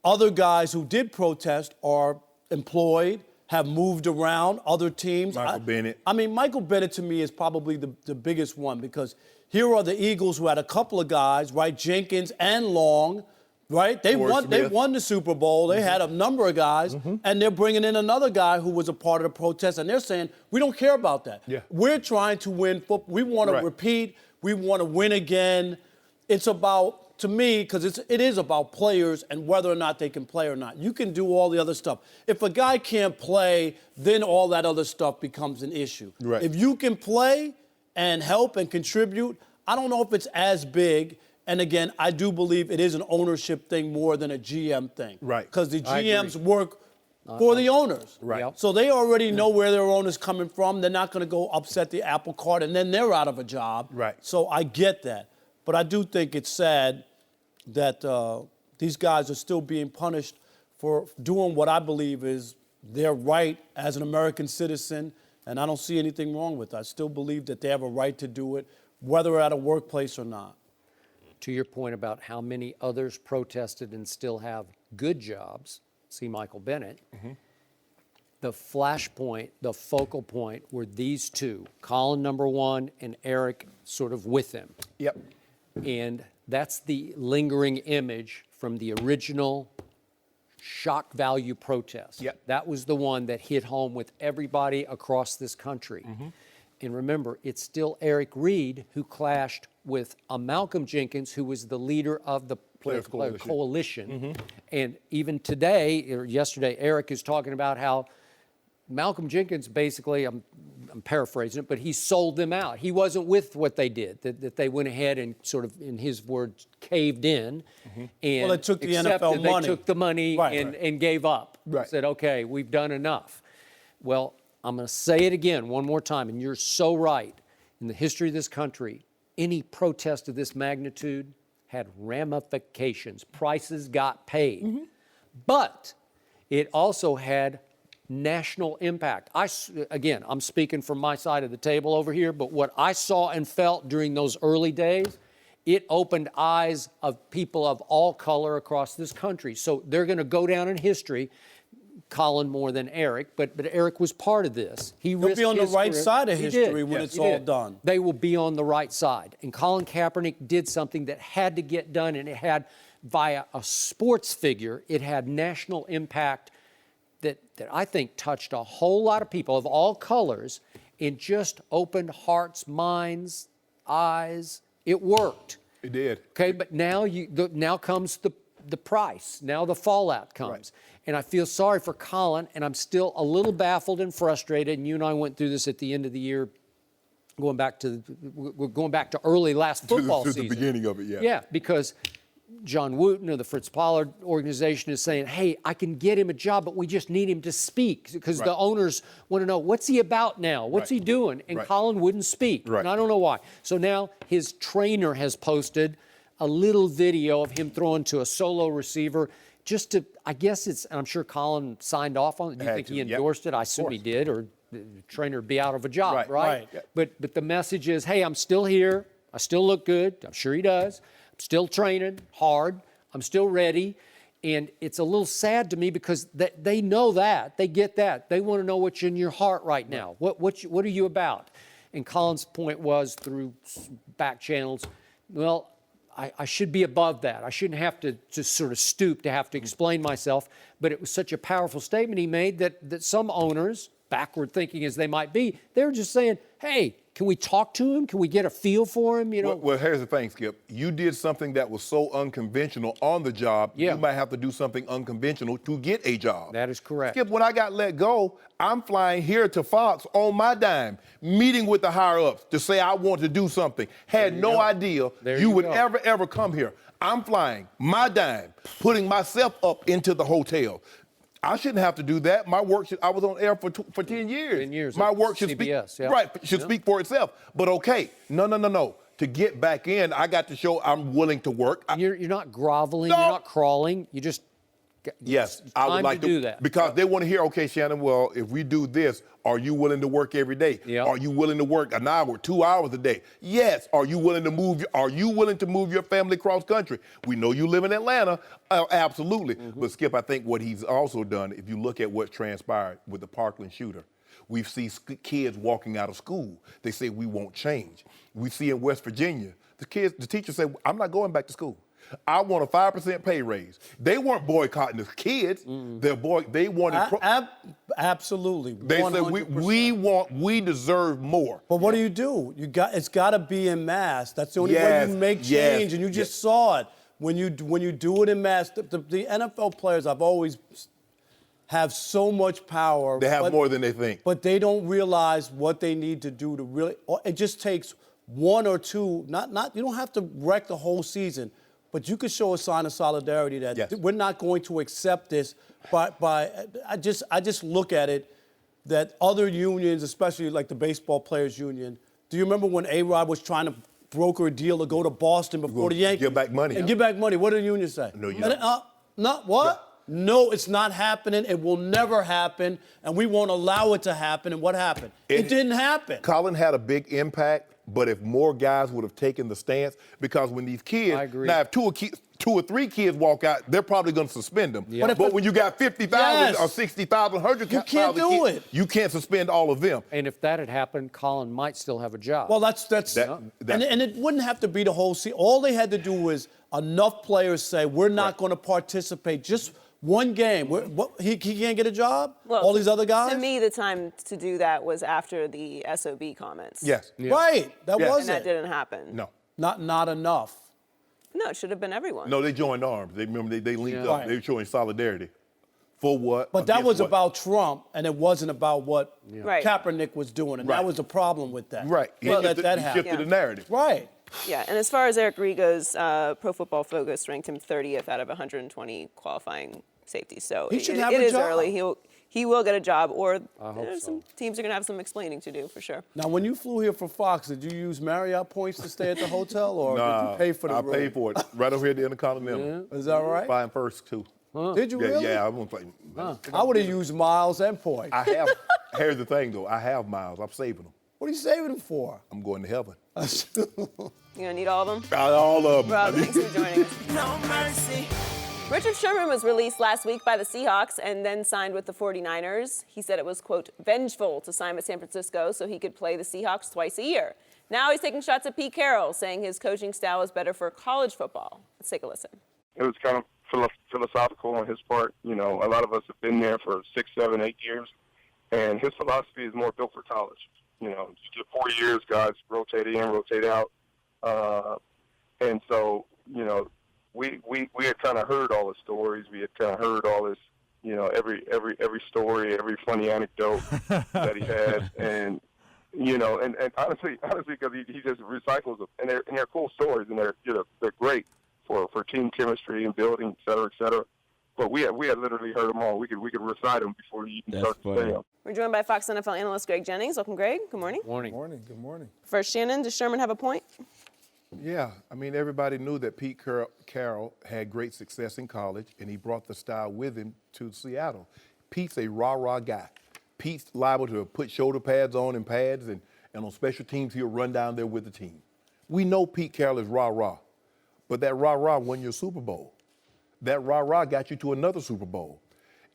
other guys who did protest are employed, have moved around other teams. Michael Bennett. I mean, Michael Bennett to me is probably the biggest one, because here are the Eagles who had a couple of guys, right? Jenkins and Long, right? They won the Super Bowl. They had a number of guys, and they're bringing in another guy who was a part of the protest, and they're saying, we don't care about that. Yeah. We're trying to win football. We want to repeat. We want to win again. It's about, to me, because it is about players and whether or not they can play or not. You can do all the other stuff. If a guy can't play, then all that other stuff becomes an issue. Right. If you can play and help and contribute, I don't know if it's as big. And again, I do believe it is an ownership thing more than a GM thing. Right. Because the GMs work for the owners. Right. Yep. So they already know where their owner's coming from. They're not going to go upset the apple cart, and then they're out of a job. Right. So I get that. But I do think it's sad that these guys are still being punished for doing what I believe is their right as an American citizen, and I don't see anything wrong with it. I still believe that they have a right to do it, whether at a workplace or not. To your point about how many others protested and still have good jobs, see Michael Bennett, the flashpoint, the focal point were these two, Colin number one and Eric sort of with them. Yep. And that's the lingering image from the original shock value protest. Yep. That was the one that hit home with everybody across this country. And remember, it's still Eric Reid who clashed with a Malcolm Jenkins, who was the leader of the Players coalition. And even today, or yesterday, Eric is talking about how Malcolm Jenkins basically, I'm paraphrasing it, but he sold them out. He wasn't with what they did, that they went ahead and sort of, in his words, caved in. And Well, they took the accepted NFL money. They took the money and gave up. Right. Said, okay, we've done enough. Well, I'm going to say it again one more time, and you're so right. In the history of this country, any protest of this magnitude had ramifications. Prices got paid. But it also had national impact. Again, I'm speaking from my side of the table over here, but what I saw and felt during those early days, it opened eyes of people of all color across this country. So they're going to go down in history, Colin more than Eric, but Eric was part of this. He'll be on the right side of history when it's all done. They will be on the right side. And Colin Kaepernick did something that had to get done, and it had, via a sports figure, it had national impact that I think touched a whole lot of people of all colors and just opened hearts, minds, eyes. It worked. It did. Okay, but now now comes the price. Now the fallout comes. Right. And I feel sorry for Colin, and I'm still a little baffled and frustrated. And you and I went through this at the end of the year, going back to early last football season. To the beginning of it, yeah. Yeah, because John Wooten of the Fritz Pollard organization is saying, hey, I can get him a job, but we just need him to speak, because the owners want to know, what's he about now? What's he doing? And Colin wouldn't speak, and I don't know why. So now his trainer has posted a little video of him throwing to a solo receiver just to, I guess it's, and I'm sure Colin signed off on it. Do you think he endorsed it? I assume he did, or the trainer would be out of a job, right? But the message is, hey, I'm still here. I still look good. I'm sure he does. I'm still training hard. I'm still ready. And it's a little sad to me because they know that. They get that. They want to know what's in your heart right now. What are you about? And Colin's point was, through back channels, well, I should be above that. I shouldn't have to just sort of stoop to have to explain myself. But it was such a powerful statement he made that some owners, backward thinking as they might be, they were just saying, hey, can we talk to him? Can we get a feel for him? You know. Well, here's the thing, Skip. You did something that was so unconventional on the job. You might have to do something unconventional to get a job. That is correct. Skip, when I got let go, I'm flying here to Fox on my dime, meeting with the higher-ups to say I want to do something. Had no idea you would ever come here. I'm flying my dime, putting myself up into the hotel. I shouldn't have to do that. My work I was on air for 10 years. 10 years. My work should CBS, speak, speak for itself. But okay, no. To get back in, I got to show I'm willing to work. You're not groveling. No. You're not crawling. You just I would like to do that because they want to hear. Okay, Shannon. Well, if we do this, are you willing to work every day? Are you willing to work an hour, 2 hours a day? Yes. Are you willing to move? Are you willing to move your family across country? We know you live in Atlanta. Absolutely. But Skip, I think what he's also done, if you look at what's transpired with the Parkland shooter, we see kids walking out of school. They say we won't change. We see in West Virginia, the teachers say, I'm not going back to school. I want a 5% pay raise. They weren't boycotting the kids. They wanted. Absolutely. 100%. They said we deserve more. But what do? It's got to be in mass. That's the only way you make change, and you just saw it when you do it in mass. The NFL players I've always have so much power. They have more than they think. But they don't realize what they need to do to really. It just takes one or two. Not you don't have to wreck the whole season. But you could show a sign of solidarity that we're not going to accept this. I just look at it that other unions, especially like the baseball players union. Do you remember when A-Rod was trying to broker a deal to go to Boston before the Yankees? Give back money. And give back money. What did the union say? No, you not what? Yeah. No, it's not happening. It will never happen, and we won't allow it to happen. And what happened? It didn't happen. Colin had a big impact. But if more guys would have taken the stance, because when these kids, now if two or three kids walk out, they're probably going to suspend them. Yeah. But when you got 50,000 or 60,000, 100,000, you can't do it. You can't suspend all of them. And if that had happened, Colin might still have a job. Well, and it wouldn't have to be the whole season. All they had to do was enough players say, we're not going to participate. Just one game. He can't get a job? Well, all these other guys? To me, the time to do that was after the SOB comments. Yes. Yeah. Right. That wasn't. And that didn't happen. No. Not enough. No, it should have been everyone. No, they joined arms. They linked up. They were showing solidarity. For what? But that was about Trump, and it wasn't about what Kaepernick was doing, and that was the problem with that. Right. Well, he shifted the narrative. Right. Yeah, and as far as Eric Reid goes, Pro Football Focus ranked him 30th out of 120 qualifying safeties. So he should have it a is job. early. He will get a job, or some teams are going to have some explaining to do for sure. Now, when you flew here for Fox, did you use Marriott points to stay at the hotel, or did you pay for the room? I paid for it right over here at the Intercontinental. Is that right? Flying first, too. Did you really? Yeah, I won't play. I would have used Miles and Point. Here's the thing, though. I have Miles. I'm saving them. What are you saving them for? I'm going to heaven. You gonna need all of them? All of them. Rob, thanks for joining us. No mercy. Richard Sherman was released last week by the Seahawks and then signed with the 49ers. He said it was, quote, vengeful to sign with San Francisco so he could play the Seahawks twice a year. Now he's taking shots at Pete Carroll, saying his coaching style is better for college football. Let's take a listen. It was kind of philosophical on his part. You know, a lot of us have been there for 6, 7, 8 years, and his philosophy is more built for college. You know, you get 4 years, guys rotate in, rotate out. And so, you know, we had kind of heard all the stories. We had kind of heard all this, you know, every story, every funny anecdote that he had. And, you know, and honestly, because he just recycles them. And they're cool stories, and they're great for team chemistry and building, et cetera, et cetera. But we had literally heard them all. We could recite them before you even start to say them. We're joined by Fox NFL analyst Greg Jennings. Welcome, Greg. Good morning. Good morning. First, Shannon, does Sherman have a point? Yeah, I mean, everybody knew that Pete Carroll had great success in college, and he brought the style with him to Seattle. Pete's a rah-rah guy. Pete's liable to put shoulder pads on and pads, and on special teams, he'll run down there with the team. We know Pete Carroll is rah-rah, but that rah-rah won your Super Bowl. That rah-rah got you to another Super Bowl.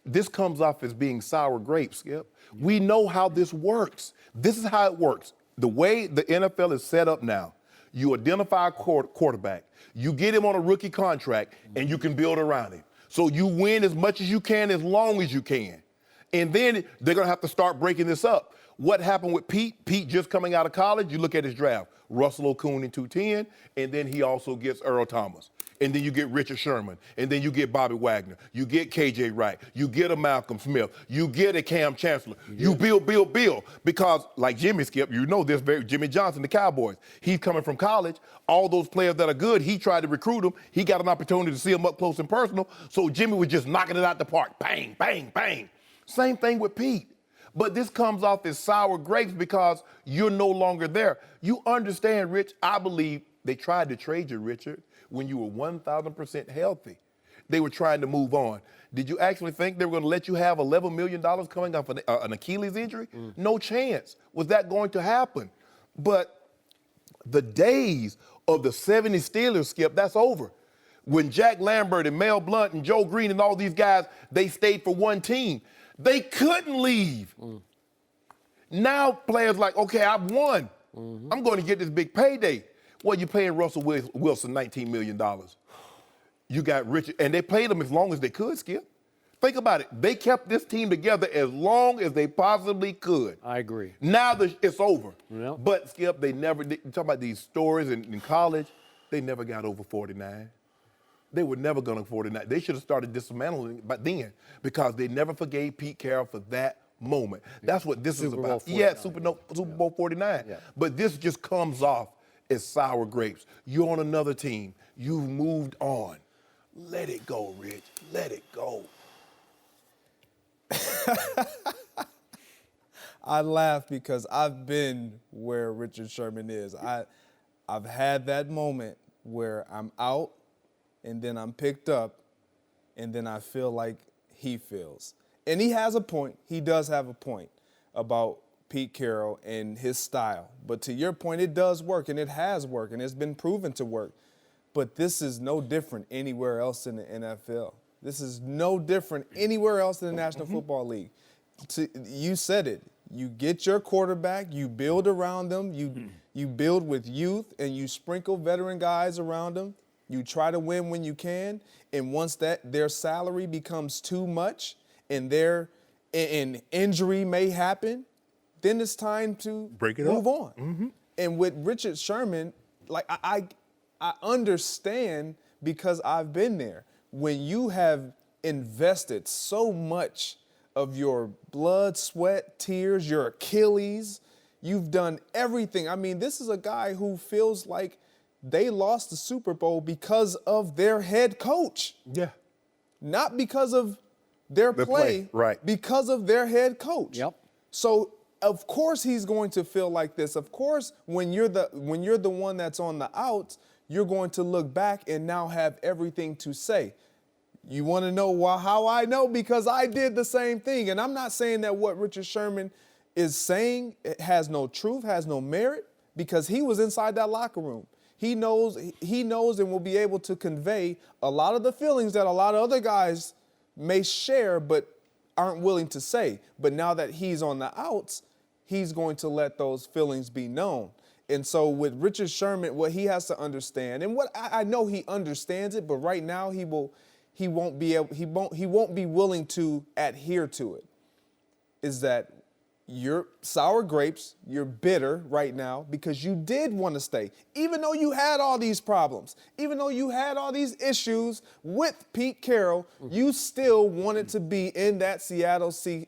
This comes off as being sour grapes, Skip. We know how this works. This is how it works. The way the NFL is set up now, you identify a quarterback, you get him on a rookie contract, and you can build around him. So you win as much as you can, as long as you can. And then they're going to have to start breaking this up. What happened with Pete? Pete just coming out of college, you look at his draft. Russell Okung in 210, and then he also gets Earl Thomas. And then you get Richard Sherman, and then you get Bobby Wagner. You get K.J. Wright. You get a Malcolm Smith. You get a Cam Chancellor. You build. Because, like Jimmy, Skip, you know this, Jimmy Johnson, the Cowboys. He's coming from college. All those players that are good, he tried to recruit them. He got an opportunity to see them up close and personal. So Jimmy was just knocking it out the park. Bang, bang, bang. Same thing with Pete. But this comes off as sour grapes because you're no longer there. You understand, Rich, I believe they tried to trade you, Richard, when you were 1,000% healthy. They were trying to move on. Did you actually think they were going to let you have $11 million coming off an Achilles injury? No chance was that going to happen. But the days of the 70s Steelers, Skip, that's over. When Jack Lambert and Mel Blount and Joe Green and all these guys, they stayed for one team. They couldn't leave. Now players like, okay, I've won. I'm going to get this big payday. Well, you're paying Russell Wilson $19 million. You got Richard, and they played him as long as they could, Skip. Think about it. They kept this team together as long as they possibly could. I agree. Now it's over. Yeah. But, Skip, they never did. Talk about these stories in college, they never got over 49. They were never going to 49. They should have started dismantling by then because they never forgave Pete Carroll for that moment. That's what this is about. Yeah, Super Bowl 49. Yeah. But this just comes off as sour grapes. You're on another team. You've moved on. Let it go, Rich. Let it go. I laugh because I've been where Richard Sherman is. I've had that moment where I'm out and then I'm picked up and then I feel like he feels. And he has a point. He does have a point about Pete Carroll and his style. But to your point, it does work, and it has worked, and it's been proven to work. But this is no different anywhere else in the NFL. This is no different anywhere else in the National Football League. You said it. You get your quarterback, you build around them, you build with youth, and you sprinkle veteran guys around them. You try to win when you can, and once their salary becomes too much and an injury may happen, then it's time to move on. And with Richard Sherman, like I understand because I've been there. When you have invested so much of your blood, sweat, tears, your Achilles, you've done everything. I mean, this is a guy who feels like they lost the Super Bowl because of their head coach. Yeah. Not because of their play, right? Because of their head coach. Yep. So of course he's going to feel like this. Of course, when you're the one that's on the outs, you're going to look back and now have everything to say. You want to know how I know? Because I did the same thing. And I'm not saying that what Richard Sherman is saying has no truth, has no merit, because he was inside that locker room. He knows and will be able to convey a lot of the feelings that a lot of other guys may share but aren't willing to say. But now that he's on the outs, he's going to let those feelings be known. And so with Richard Sherman, what he has to understand, and what I know he understands it, but right now he won't be willing to adhere to it, is that you're sour grapes, you're bitter right now because you did want to stay. Even though you had all these problems, even though you had all these issues with Pete Carroll, you still wanted to be in that Seattle Seahawks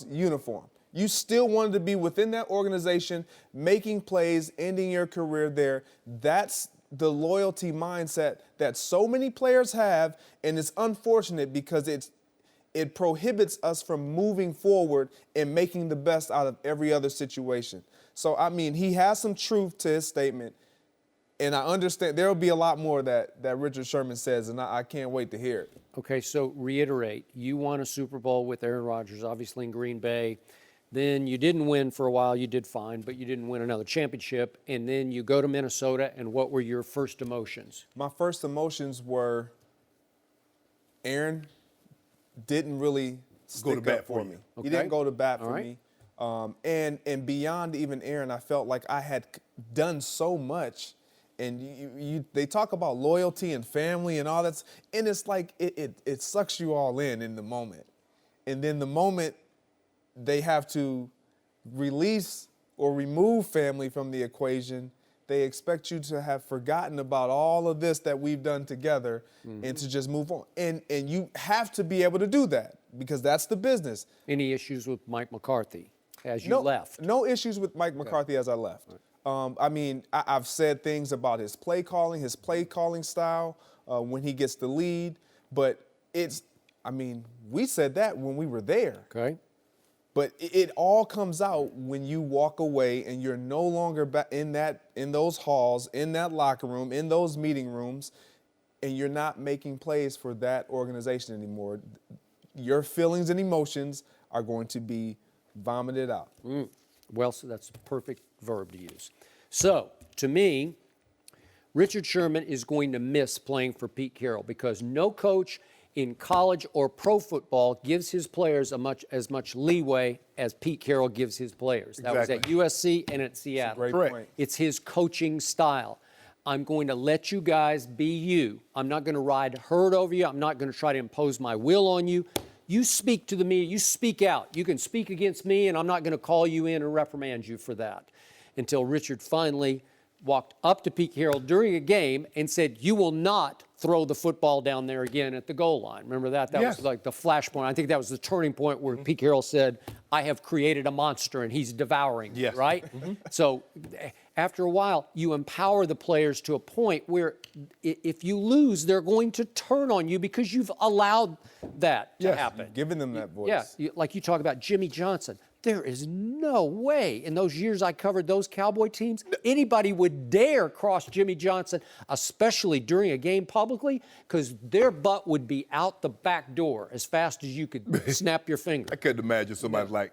uniform. You still wanted to be within that organization, making plays, ending your career there. That's the loyalty mindset that so many players have, and it's unfortunate because it prohibits us from moving forward and making the best out of every other situation. So, I mean, he has some truth to his statement, and I understand there will be a lot more that Richard Sherman says, and I can't wait to hear it. Okay, so reiterate. You won a Super Bowl with Aaron Rodgers, obviously in Green Bay. Then you didn't win for a while. You did fine, but you didn't win another championship. And then you go to Minnesota, and what were your first emotions? My first emotions were Aaron didn't really go to bat for me. Okay. He didn't go to bat for me. And beyond even Aaron, I felt like I had done so much. And they talk about loyalty and family and all that, and it's like it sucks you all in the moment. And then the moment they have to release or remove family from the equation, they expect you to have forgotten about all of this that we've done together and to just move on. And you have to be able to do that because that's the business. Any issues with Mike McCarthy as you left? No issues with Mike McCarthy as I left. Right. I mean, I've said things about his play calling style when he gets the lead, but we said that when we were there. Okay. But it all comes out when you walk away and you're no longer in those halls, in that locker room, in those meeting rooms, and you're not making plays for that organization anymore. Your feelings and emotions are going to be vomited out. Well, so that's a perfect verb to use. So, to me, Richard Sherman is going to miss playing for Pete Carroll because no coach in college or pro football gives his players as much leeway as Pete Carroll gives his players. That was at USC and at Seattle. That's a great point. It's his coaching style. I'm going to let you guys be you. I'm not going to ride herd over you. I'm not going to try to impose my will on you. You speak to the media. You speak out. You can speak against me, and I'm not going to call you in or reprimand you for that. Until Richard finally walked up to Pete Carroll during a game and said, you will not throw the football down there again at the goal line. Remember that? That was like the flashpoint. I think that was the turning point where Pete Carroll said, I have created a monster and he's devouring me, right? So after a while, you empower the players to a point where if you lose, they're going to turn on you because you've allowed that to happen. Giving them that voice. Yeah, like you talk about Jimmy Johnson. There is no way in those years I covered those Cowboy teams, anybody would dare cross Jimmy Johnson, especially during a game publicly, because their butt would be out the back door as fast as you could snap your finger. I couldn't imagine somebody like,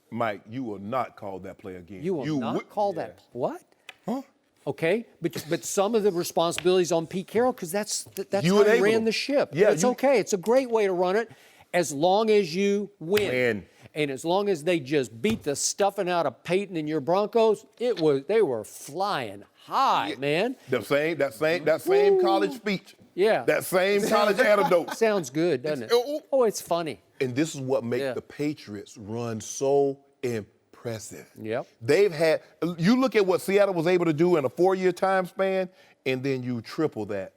Mike, you will not call that play again. You will not call that. What? Huh? Okay, but some of the responsibilities on Pete Carroll, because that's how he ran the ship. Yeah, it's okay. It's a great way to run it as long as you win. And as long as they just beat the stuffing out of Peyton and your Broncos, they were flying high, man. That same college speech. Yeah. That same college anecdote. Sounds good, doesn't it? Oh, it's funny. And this is what makes the Patriots run so impressive. Yep. You look at what Seattle was able to do in a 4-year time span, and then you triple that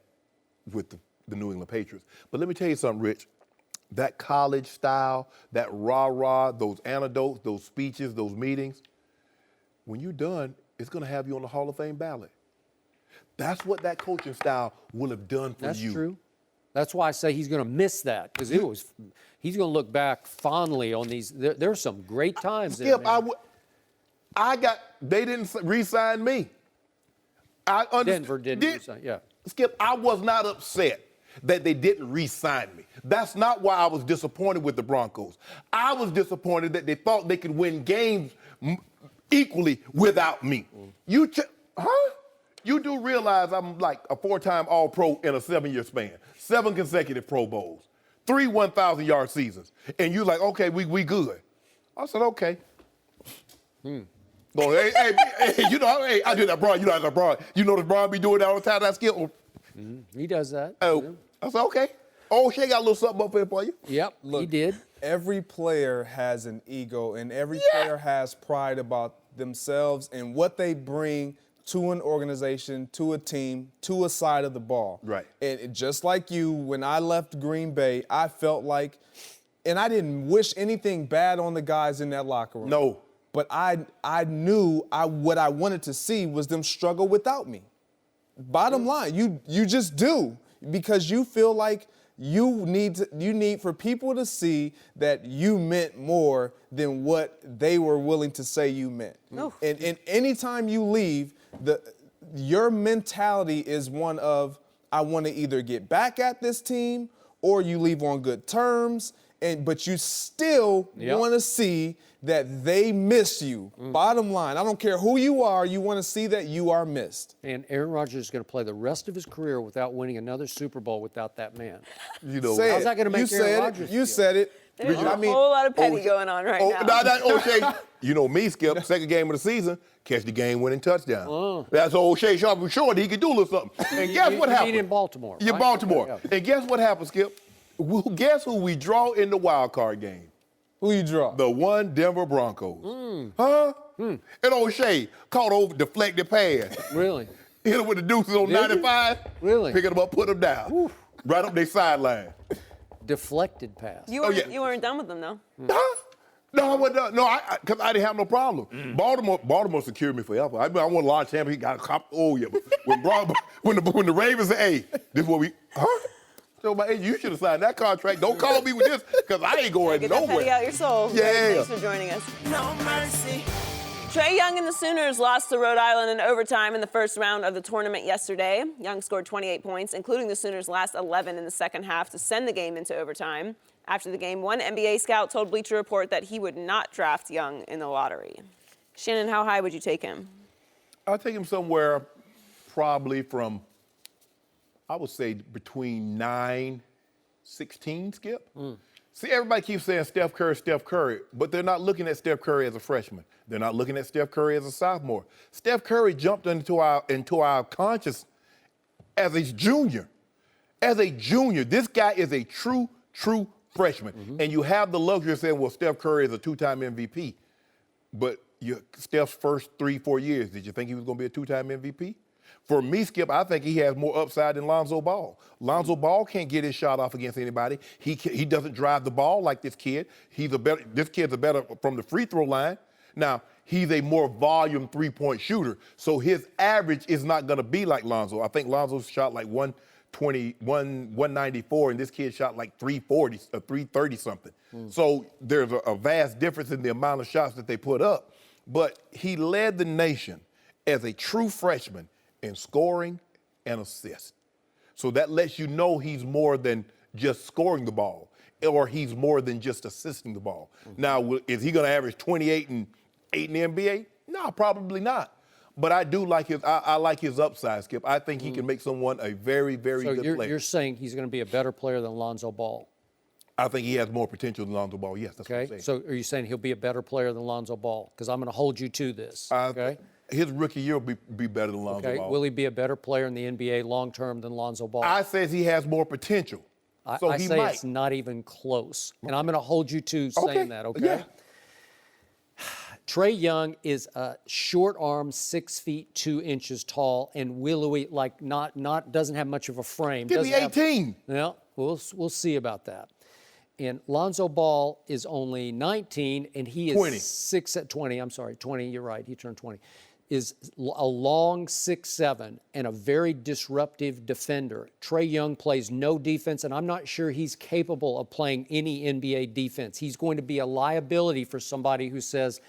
with the New England Patriots. But let me tell you something, Rich. That college style, that rah-rah, those anecdotes, those speeches, those meetings, when you're done, it's going to have you on the Hall of Fame ballot. That's what that coaching style will have done for you. That's true. That's why I say he's going to miss that because he's going to look back fondly on these. There's some great times there, man. They didn't re-sign me. Denver didn't re-sign, Skip, I was not upset. that they didn't re-sign me. That's not why I was disappointed with the Broncos. I was disappointed that they thought they could win games equally without me. You do realize I'm like a 4-time All-Pro in a 7-year span, 7 consecutive Pro Bowls, 3 1,000-yard seasons, and you like, okay, we good. I said, okay. Going, hey, you know, hey, I do that, bro. You know that, bro. You know the Bron be doing that all the time. That skill. He does that. Oh, I said, okay. Oh, Shay got a little something up here for you. Yep, he did. Every player has an ego, and every player has pride about themselves and what they bring to an organization, to a team, to a side of the ball. Right. And just like you, when I left Green Bay, I felt like, and I didn't wish anything bad on the guys in that locker room. No. But I knew what I wanted to see was them struggle without me. Bottom line, you just do, because you feel like you need for people to see that you meant more than what they were willing to say you meant. No. And anytime you leave, your mentality is one of, I want to either get back at this team or you leave on good terms, but you still want to see that they miss you. Bottom line, I don't care who you are, you want to see that you are missed. And Aaron Rodgers is going to play the rest of his career without winning another Super Bowl without that man. You know, how's that going to make Aaron Rodgers feel? You said it. There's a whole lot of petty going on right now. O'Shea, you know me, Skip, second game of the season, catch the game-winning touchdown. That's O'Shea Sharpe was sure that he could do a little something. And guess what happened? in Baltimore. You're right? Baltimore. Yeah. And guess what happened, Skip? Well, guess who we draw in the wild card game? Who you draw? The one Denver Broncos. And O'Shea caught over deflected pass. Really? Hit him with the deuces on Did you? 95. Really? Pick him up, put him down. Oof. Right up their sideline. Deflected pass. You weren't done with them, though. No, I wasn't done. No, because I didn't have no problem. Baltimore secured me forever. I won a lot of champions. He got a cop. Oh, yeah. But when the Ravens say, hey, this is what we, So, hey, you should have signed that contract. Don't call me with this, because I ain't going Get nowhere. that petty out your soul. Yeah. Thanks for joining us. No mercy. Trae Young and the Sooners lost to Rhode Island in overtime in the first round of the tournament yesterday. Young scored 28 points, including the Sooners' last 11 in the second half to send the game into overtime. After the game, one NBA scout told Bleacher Report that he would not draft Young in the lottery. Shannon, how high would you take him? I'll take him somewhere probably from, I would say, between 9, 16, Skip. See, everybody keeps saying Steph Curry, but they're not looking at Steph Curry as a freshman. They're not looking at Steph Curry as a sophomore. Steph Curry jumped into our conscious as a junior. As a junior, this guy is a true freshman. And you have the luxury of saying, well, Steph Curry is a 2-time MVP. But Steph's first 3-4 years, did you think he was going to be a 2-time MVP? For me, Skip, I think he has more upside than Lonzo Ball. Lonzo Ball can't get his shot off against anybody. He doesn't drive the ball like this kid. This kid's a better from the free throw line. Now, he's a more volume three-point shooter, so his average is not going to be like Lonzo. I think Lonzo shot like 194, and this kid shot like 340 or 330 something. So there's a vast difference in the amount of shots that they put up. But he led the nation as a true freshman in scoring and assists. So that lets you know he's more than just scoring the ball, or he's more than just assisting the ball. Now, is he going to average 28 and 8 in the NBA? No, probably not. But I do like I like his upside, Skip. I think he can make someone a very, very good player. So you're saying he's going to be a better player than Lonzo Ball? I think he has more potential than Lonzo Ball. Yes, that's what I'm saying. So are you saying he'll be a better player than Lonzo Ball? Because I'm going to hold you to this. Okay. His rookie year will be better than Lonzo Ball. Will he be a better player in the NBA long term than Lonzo Ball? I says he has more potential. I he say might. it's not even close. And I'm going to hold you to saying that, okay? Yeah. Trae Young is a short arm, 6 feet 2 inches tall, and willowy, like doesn't have much of a frame. Give me 18. Well, we'll see about that. And Lonzo Ball is only 19, and he is 20. I'm sorry, 20. You're right. He turned 20. Is a long 6'7" and a very disruptive defender. Trae Young plays no defense, and I'm not sure he's capable of playing any NBA defense. He's going to be a liability for somebody who says,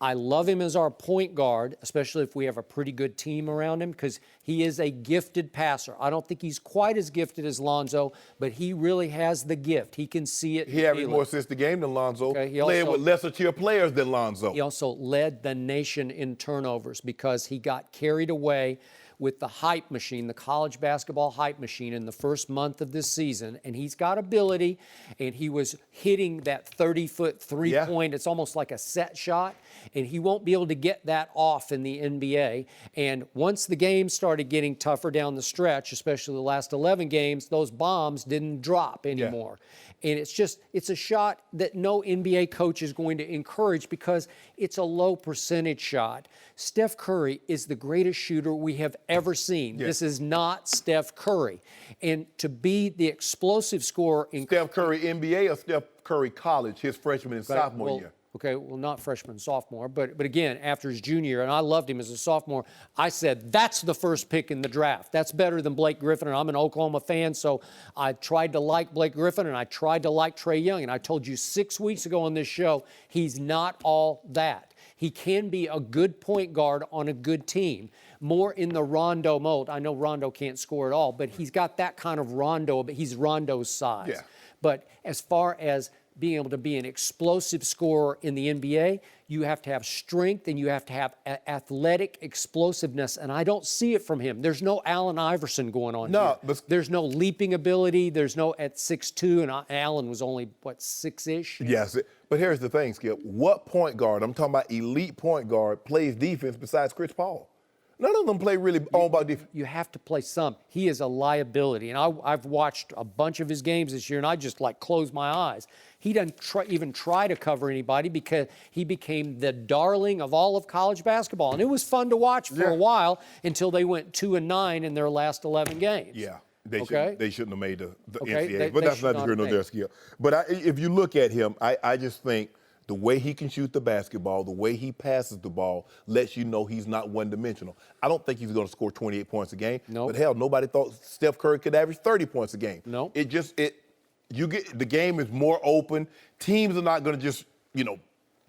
I love him as our point guard, especially if we have a pretty good team around him, because he is a gifted passer. I don't think he's quite as gifted as Lonzo, but he really has the gift. He can see it. He averaged more assists a game than Lonzo. Okay, he playing also- with lesser tier players than Lonzo. He also led the nation in turnovers because he got carried away with the hype machine, the college basketball hype machine in the first month of this season. And he's got ability, and he was hitting that 30-foot three-point. It's almost like a set shot, and he won't be able to get that off in the NBA. And once the game started getting tougher down the stretch, especially the last 11 games, those bombs didn't drop anymore. And it's a shot that no NBA coach is going to encourage because it's a low percentage shot. Steph Curry is the greatest shooter we have ever seen. This is not Steph Curry. And to be the explosive scorer in Steph Curry NBA or Steph Curry college, his freshman and sophomore year? Okay, well, not freshman, sophomore, but again, after his junior year, and I loved him as a sophomore, I said, that's the first pick in the draft. That's better than Blake Griffin, and I'm an Oklahoma fan, so I tried to like Blake Griffin, and I tried to like Trae Young, and I told you 6 weeks ago on this show, he's not all that. He can be a good point guard on a good team, more in the Rondo mold. I know Rondo can't score at all, but he's got that kind of Rondo, but he's Rondo's size. Yeah. But as far as being able to be an explosive scorer in the NBA, you have to have strength and you have to have athletic explosiveness, and I don't see it from him. There's no Allen Iverson going on here. But There's no leaping ability. There's no at 6'2", and Allen was only, 6-ish? Yes, but here's the thing, Skip. What point guard, I'm talking about elite point guard, plays defense besides Chris Paul? None of them play really all about defense. You have to play some. He is a liability, and I've watched a bunch of his games this year, and I just close my eyes. He doesn't even try to cover anybody because he became the darling of all of college basketball, and it was fun to watch for a while until they went 2-9 in their last 11 games. Yeah, they shouldn't have made the NCAA, but that's neither here nor there, Skip. But if you look at him, I just think the way he can shoot the basketball, the way he passes the ball, lets you know he's not one-dimensional. I don't think he's going to score 28 points a game. Nope. But hell, nobody thought Steph Curry could average 30 points a game. No. The game is more open. Teams are not going to just,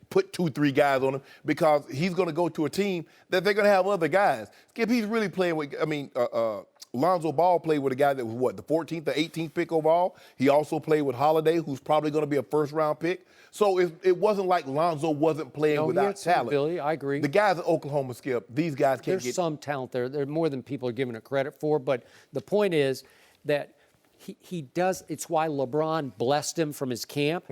put 2-3 guys on him because he's going to go to a team that they're going to have other guys. Skip, he's really playing with, Lonzo Ball played with a guy that was, the 14th or 18th pick overall. He also played with Holiday, who's probably going to be a first-round pick. So it wasn't like Lonzo wasn't playing without talent. Ability, I agree. The guys at Oklahoma, Skip, these guys can't There's some talent there. There's more than people are giving it credit for. But the point is that he does. It's why LeBron blessed him from his camp,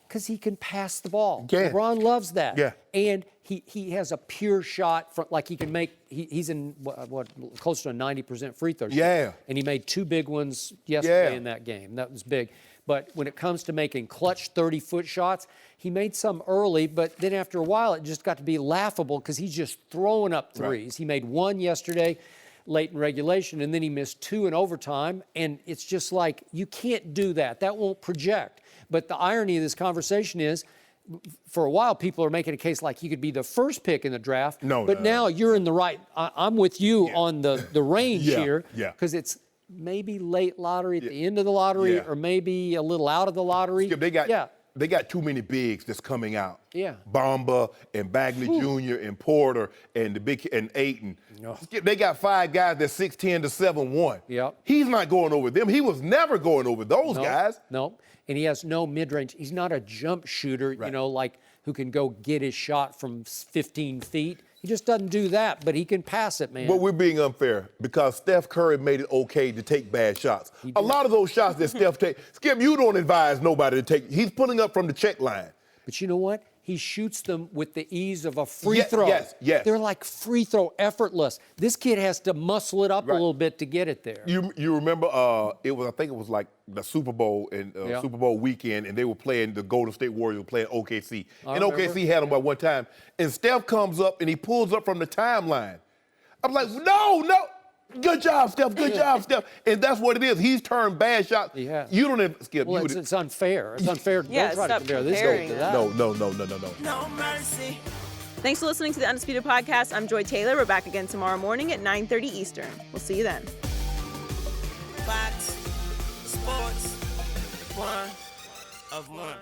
because he can pass the ball. Can. LeBron loves that. Yeah. And he has a pure shot from, he can make. He's in what close to a 90% free throw shot. Yeah. And he made 2 big ones yesterday in that game. That was big. But when it comes to making clutch 30-foot shots, he made some early, but then after a while it just got to be laughable because he's just throwing up threes. Right. He made 1 yesterday late in regulation, and then he missed 2 in overtime, and it's just like, you can't do that. That won't project. But the irony of this conversation is, for a while, people are making a case like he could be the first pick in the draft. But now you're in the right. I'm with you on the range here because it's maybe late lottery at the end of the lottery or maybe a little out of the lottery. Skip, they got too many bigs that's coming out. Yeah. Bamba and Bagley Jr. and Porter and Ayton. Skip, they got 5 guys that's 6'10" to 7'1". Yep. He's not going over them. He was never going over those guys. No. And he has no mid-range. He's not a jump shooter, who can go get his shot from 15 feet. He just doesn't do that, but he can pass it, man. But we're being unfair because Steph Curry made it okay to take bad shots. A lot of those shots that Steph takes, Skip, you don't advise nobody to take. He's pulling up from the check line. But you know what? He shoots them with the ease of a free throw. Yes. They're like free throw, effortless. This kid has to muscle it up a little bit to get it there. You remember I think it was like the Super Bowl and Super Bowl weekend, and they were playing, the Golden State Warriors were playing OKC. And OKC had them by one time. And Steph comes up and he pulls up from the timeline. I'm like, no. Good job, Steph. Good job, Steph. And that's what it is. He's turned bad shots. Yeah. You don't even, Skip. Well, it's unfair. It's unfair. Yeah, Don't try to compare this to that. No. No mercy. Thanks for listening to the Undisputed Podcast. I'm Joy Taylor. We're back again tomorrow morning at 9:30 Eastern. We'll see you then. Fox Sports 1 of 1.